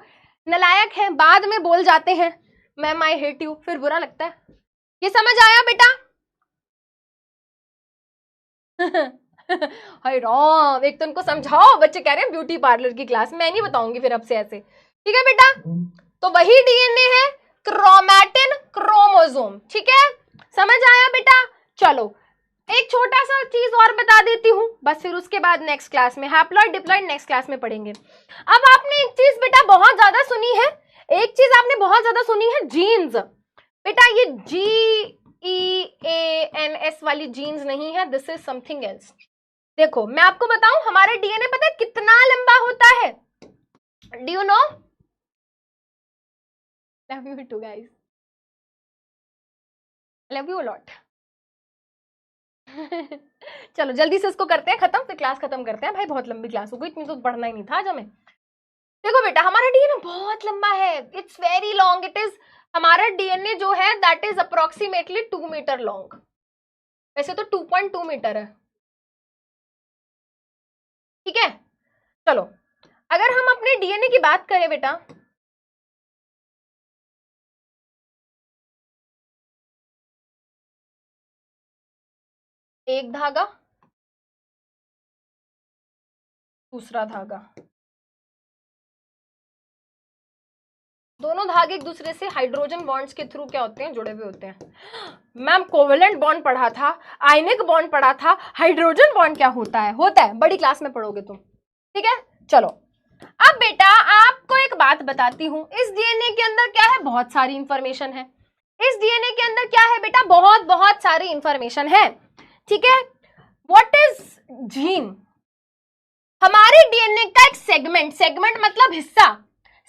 नालायक हैं, बाद में बोल जाते हैं मैम आई हेट यू, फिर बुरा लगता है। ये समझ आया बेटा? हाय राम, एक तो उनको समझाओ, बच्चे कह रहे हैं ब्यूटी पार्लर की क्लास, मैं नहीं बताऊंगी फिर अब से ऐसे, ठीक है बेटा। तो वही डीएनए है, क्रोमैटिन क्रोमोसोम, ठीक है, समझ आया बेटा। चलो एक छोटा सा चीज और बता देती हूँ, बस फिर उसके बाद नेक्स्ट क्लास में हैप्लॉइड डिप्लॉइड नेक्स्ट क्लास में पढ़ेंगे। अब आपने एक चीज बेटा बहुत ज्यादा सुनी है, एक चीज आपने बहुत ज्यादा सुनी है, जीन्स। बेटा ये GEANS वाली जीन्स नहीं है, दिस इज समथिंग एल्स। देखो मैं आपको बताऊं, हमारा डीएनए पता है कितना लंबा होता है, do you know? Love you too guys, love you lot. चलो जल्दी से इसको करते हैं खत्म, फिर क्लास खत्म करते हैं भाई, बहुत लंबी क्लास हो गई, इतनी तो पढ़ना ही नहीं था आज हमें। देखो बेटा हमारा डीएनए बहुत लंबा है, it's very long, it is, हमारा डीएनए जो है that is approximately 2 metre long, वैसे तो 2.2 मीटर है, ठीक है। चलो अगर हम अपने डीएनए की बात करें बेटा, एक धागा, दूसरा धागा, दोनों धागे एक दूसरे से हाइड्रोजन बॉन्ड्स के थ्रू क्या होते हैं, जुड़े हुए होते हैं। मैम कोवेलेंट बॉन्ड पढ़ा था, आयनिक बॉन्ड पढ़ा था, हाइड्रोजन बॉन्ड क्या होता है? होता है, बड़ी क्लास में पढ़ोगे तुम, ठीक है। चलो अब बेटा आपको एक बात बताती हूं, इस डीएनए के अंदर क्या है, बहुत सारी इंफॉर्मेशन है। इस डीएनए के अंदर क्या है बेटा, बहुत बहुत सारी इंफॉर्मेशन है, ठीक है। What is gene? हमारे डीएनए का एक सेगमेंट, सेगमेंट मतलब हिस्सा,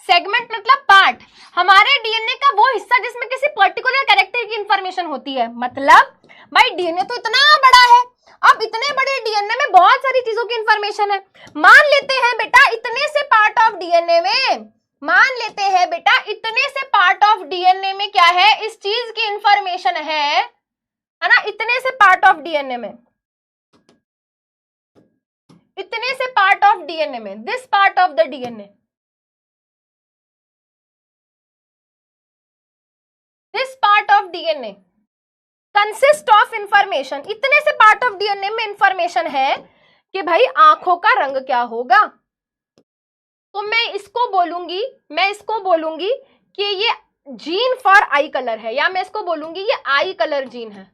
सेगमेंट मतलब पार्ट, हमारे डीएनए का वो हिस्सा जिसमें किसी पर्टिकुलर कैरेक्टर की इंफॉर्मेशन होती है। मतलब भाई डीएनए तो इतना बड़ा है, अब इतने बड़े डीएनए में बहुत सारी चीजों की इंफॉर्मेशन है। मान लेते हैं बेटा इतने से पार्ट ऑफ डीएनए में, मान लेते हैं बेटा इतने से पार्ट ऑफ डीएनए में क्या है, इस चीज की इंफॉर्मेशन है ना, इतने से पार्ट ऑफ डीएनए में, इतने से पार्ट ऑफ डीएनए में, this part of the DNA, this part of DNA consist of information, इतने से पार्ट ऑफ डीएनए में इंफॉर्मेशन है कि भाई आंखों का रंग क्या होगा। तो मैं इसको बोलूंगी कि ये जीन फॉर आई कलर है, या मैं इसको बोलूंगी ये आई कलर जीन है,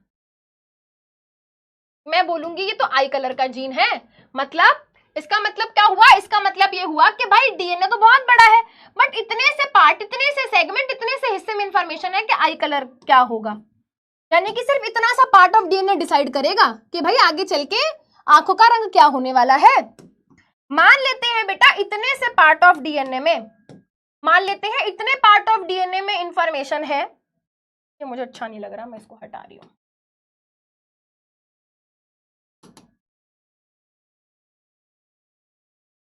मैं बोलूंगी ये तो आई कलर का जीन है। मतलब इसका मतलब क्या हुआ, इसका मतलब ये हुआ कि भाई डीएनए तो बहुत बड़ा है, बट इतने से पार्ट, इतने से सेगमेंट, इतने से हिस्से में इंफॉर्मेशन है कि आई कलर क्या होगा। यानी कि सिर्फ इतना सा पार्ट ऑफ डीएनए डिसाइड करेगा कि भाई आगे चल के आंखों का रंग क्या होने वाला है। मान लेते हैं बेटा इतने से पार्ट ऑफ डीएनए में, मान लेते हैं इतने पार्ट ऑफ डीएनए में इंफॉर्मेशन है, ये मुझे अच्छा नहीं लग रहा, मैं इसको हटा रही हूं।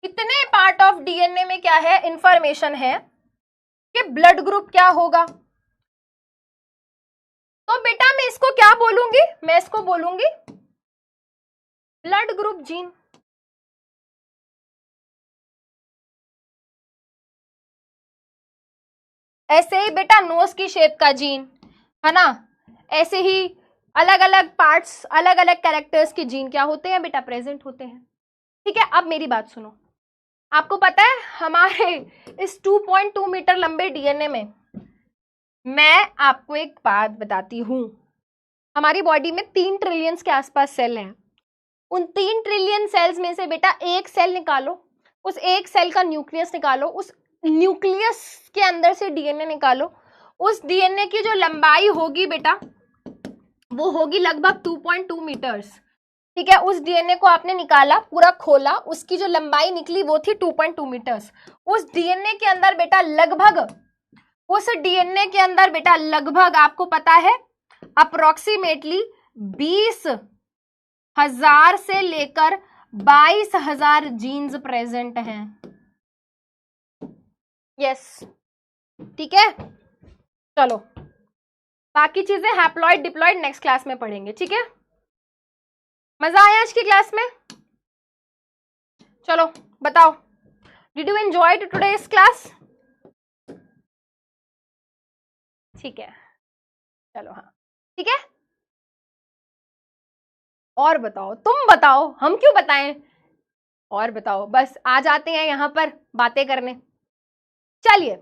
इतने पार्ट ऑफ डीएनए में क्या है, इंफॉर्मेशन है कि ब्लड ग्रुप क्या होगा। तो बेटा मैं इसको क्या बोलूंगी, मैं इसको बोलूंगी ब्लड ग्रुप जीन। ऐसे ही बेटा नोज की शेप का जीन है ना, ऐसे ही अलग अलग पार्ट्स, अलग अलग कैरेक्टर्स के जीन क्या होते हैं बेटा, प्रेजेंट होते हैं, ठीक है। अब मेरी बात सुनो, आपको पता है हमारे इस 2.2 मीटर लंबे डीएनए में, मैं आपको एक बात बताती हूं, हमारी बॉडी में 3 ट्रिलियन के आसपास सेल हैं। उन 3 ट्रिलियन सेल्स में से बेटा एक सेल निकालो, उस एक सेल का न्यूक्लियस निकालो, उस न्यूक्लियस के अंदर से डीएनए निकालो, उस डीएनए की जो लंबाई होगी बेटा वो होगी लगभग 2.2 मीटर्स, ठीक है। उस डीएनए को आपने निकाला, पूरा खोला, उसकी जो लंबाई निकली वो थी 2.2 मीटर्स। उस डीएनए के अंदर बेटा लगभग, उस डीएनए के अंदर बेटा लगभग आपको पता है अप्रोक्सीमेटली 20,000 से लेकर 22,000 जीन्स प्रेजेंट हैं। यस, ठीक है। चलो बाकी चीजें हैप्लॉइड डिप्लॉइड नेक्स्ट क्लास में पढ़ेंगे, ठीक है। मजा आया आज की क्लास में? चलो बताओ, did you enjoy today's class? ठीक है, चलो हाँ ठीक है। और बताओ, तुम बताओ, हम क्यों बताएं, और बताओ, बस आ जाते हैं यहां पर बातें करने। चलिए,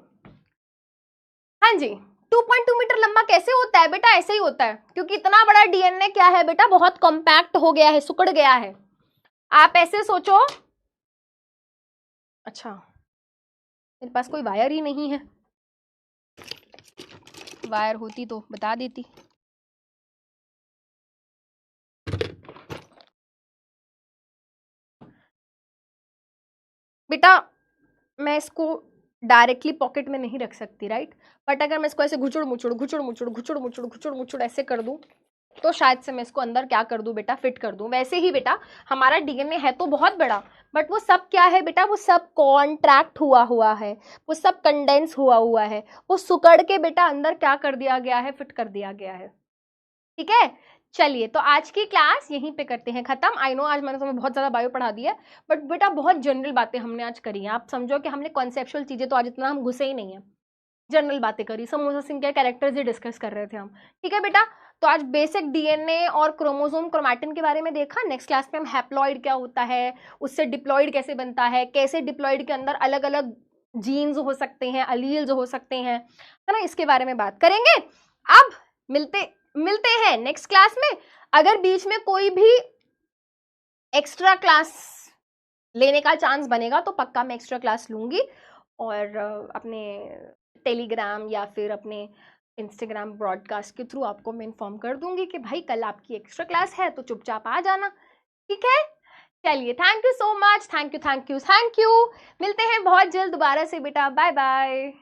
हाँ जी, 2.2 मीटर लंबा कैसे होता है बेटा? ऐसे ही होता है, क्योंकि इतना बड़ा डीएनए क्या है बेटा, बहुत कॉम्पैक्ट हो गया है, सिकुड़ गया है। आप ऐसे सोचो, अच्छा मेरे पास कोई वायर ही नहीं है, वायर होती तो बता देती। बेटा मैं इसको डायरेक्टली पॉकेट में नहीं रख सकती, राइट, बट अगर मैं इसको ऐसे घुचुड़ मुचुड़ ऐसे कर दूं तो शायद से मैं इसको अंदर क्या कर दूं बेटा, फिट कर दूं। वैसे ही बेटा हमारा डीएनए है तो बहुत बड़ा, बट वो सब क्या है बेटा, वो सब कॉन्ट्रैक्ट हुआ है, वो सब कंडेंस हुआ है, वो सुकड़ के बेटा अंदर क्या कर दिया गया है, फिट कर दिया गया है, ठीक है। चलिए, तो आज की क्लास यहीं पे करते हैं खत्म। आई नो आज मैंने तुम्हें बहुत ज़्यादा बायो पढ़ा दिया है, बट बेटा बहुत जनरल बातें हमने आज करी हैं। आप समझो कि हमने कॉन्सेप्चुअल चीज़ें तो आज इतना हम घुसे ही नहीं है, जनरल बातें करी, समोसा सिंह के कैरेक्टर्स ही डिस्कस कर रहे थे हम, ठीक है बेटा। तो आज बेसिक डीएनए और क्रोमोसोम क्रोमैटिन के बारे में देखा। नेक्स्ट क्लास में हम हैप्लॉइड क्या होता है, उससे डिप्लॉइड कैसे बनता है, कैसे डिप्लॉइड के अंदर अलग अलग जीन्स हो सकते हैं, अलील्स हो सकते हैं, है ना, इसके बारे में बात करेंगे। अब मिलते हैं नेक्स्ट क्लास में। अगर बीच में कोई भी एक्स्ट्रा क्लास लेने का चांस बनेगा तो पक्का मैं एक्स्ट्रा क्लास लूंगी, और अपने टेलीग्राम या फिर अपने इंस्टाग्राम ब्रॉडकास्ट के थ्रू आपको मैं इन्फॉर्म कर दूंगी कि भाई कल आपकी एक्स्ट्रा क्लास है, तो चुपचाप आ जाना, ठीक है। चलिए, thank you so much, thank you. मिलते हैं बहुत जल्द दोबारा से बेटा, बाय बाय।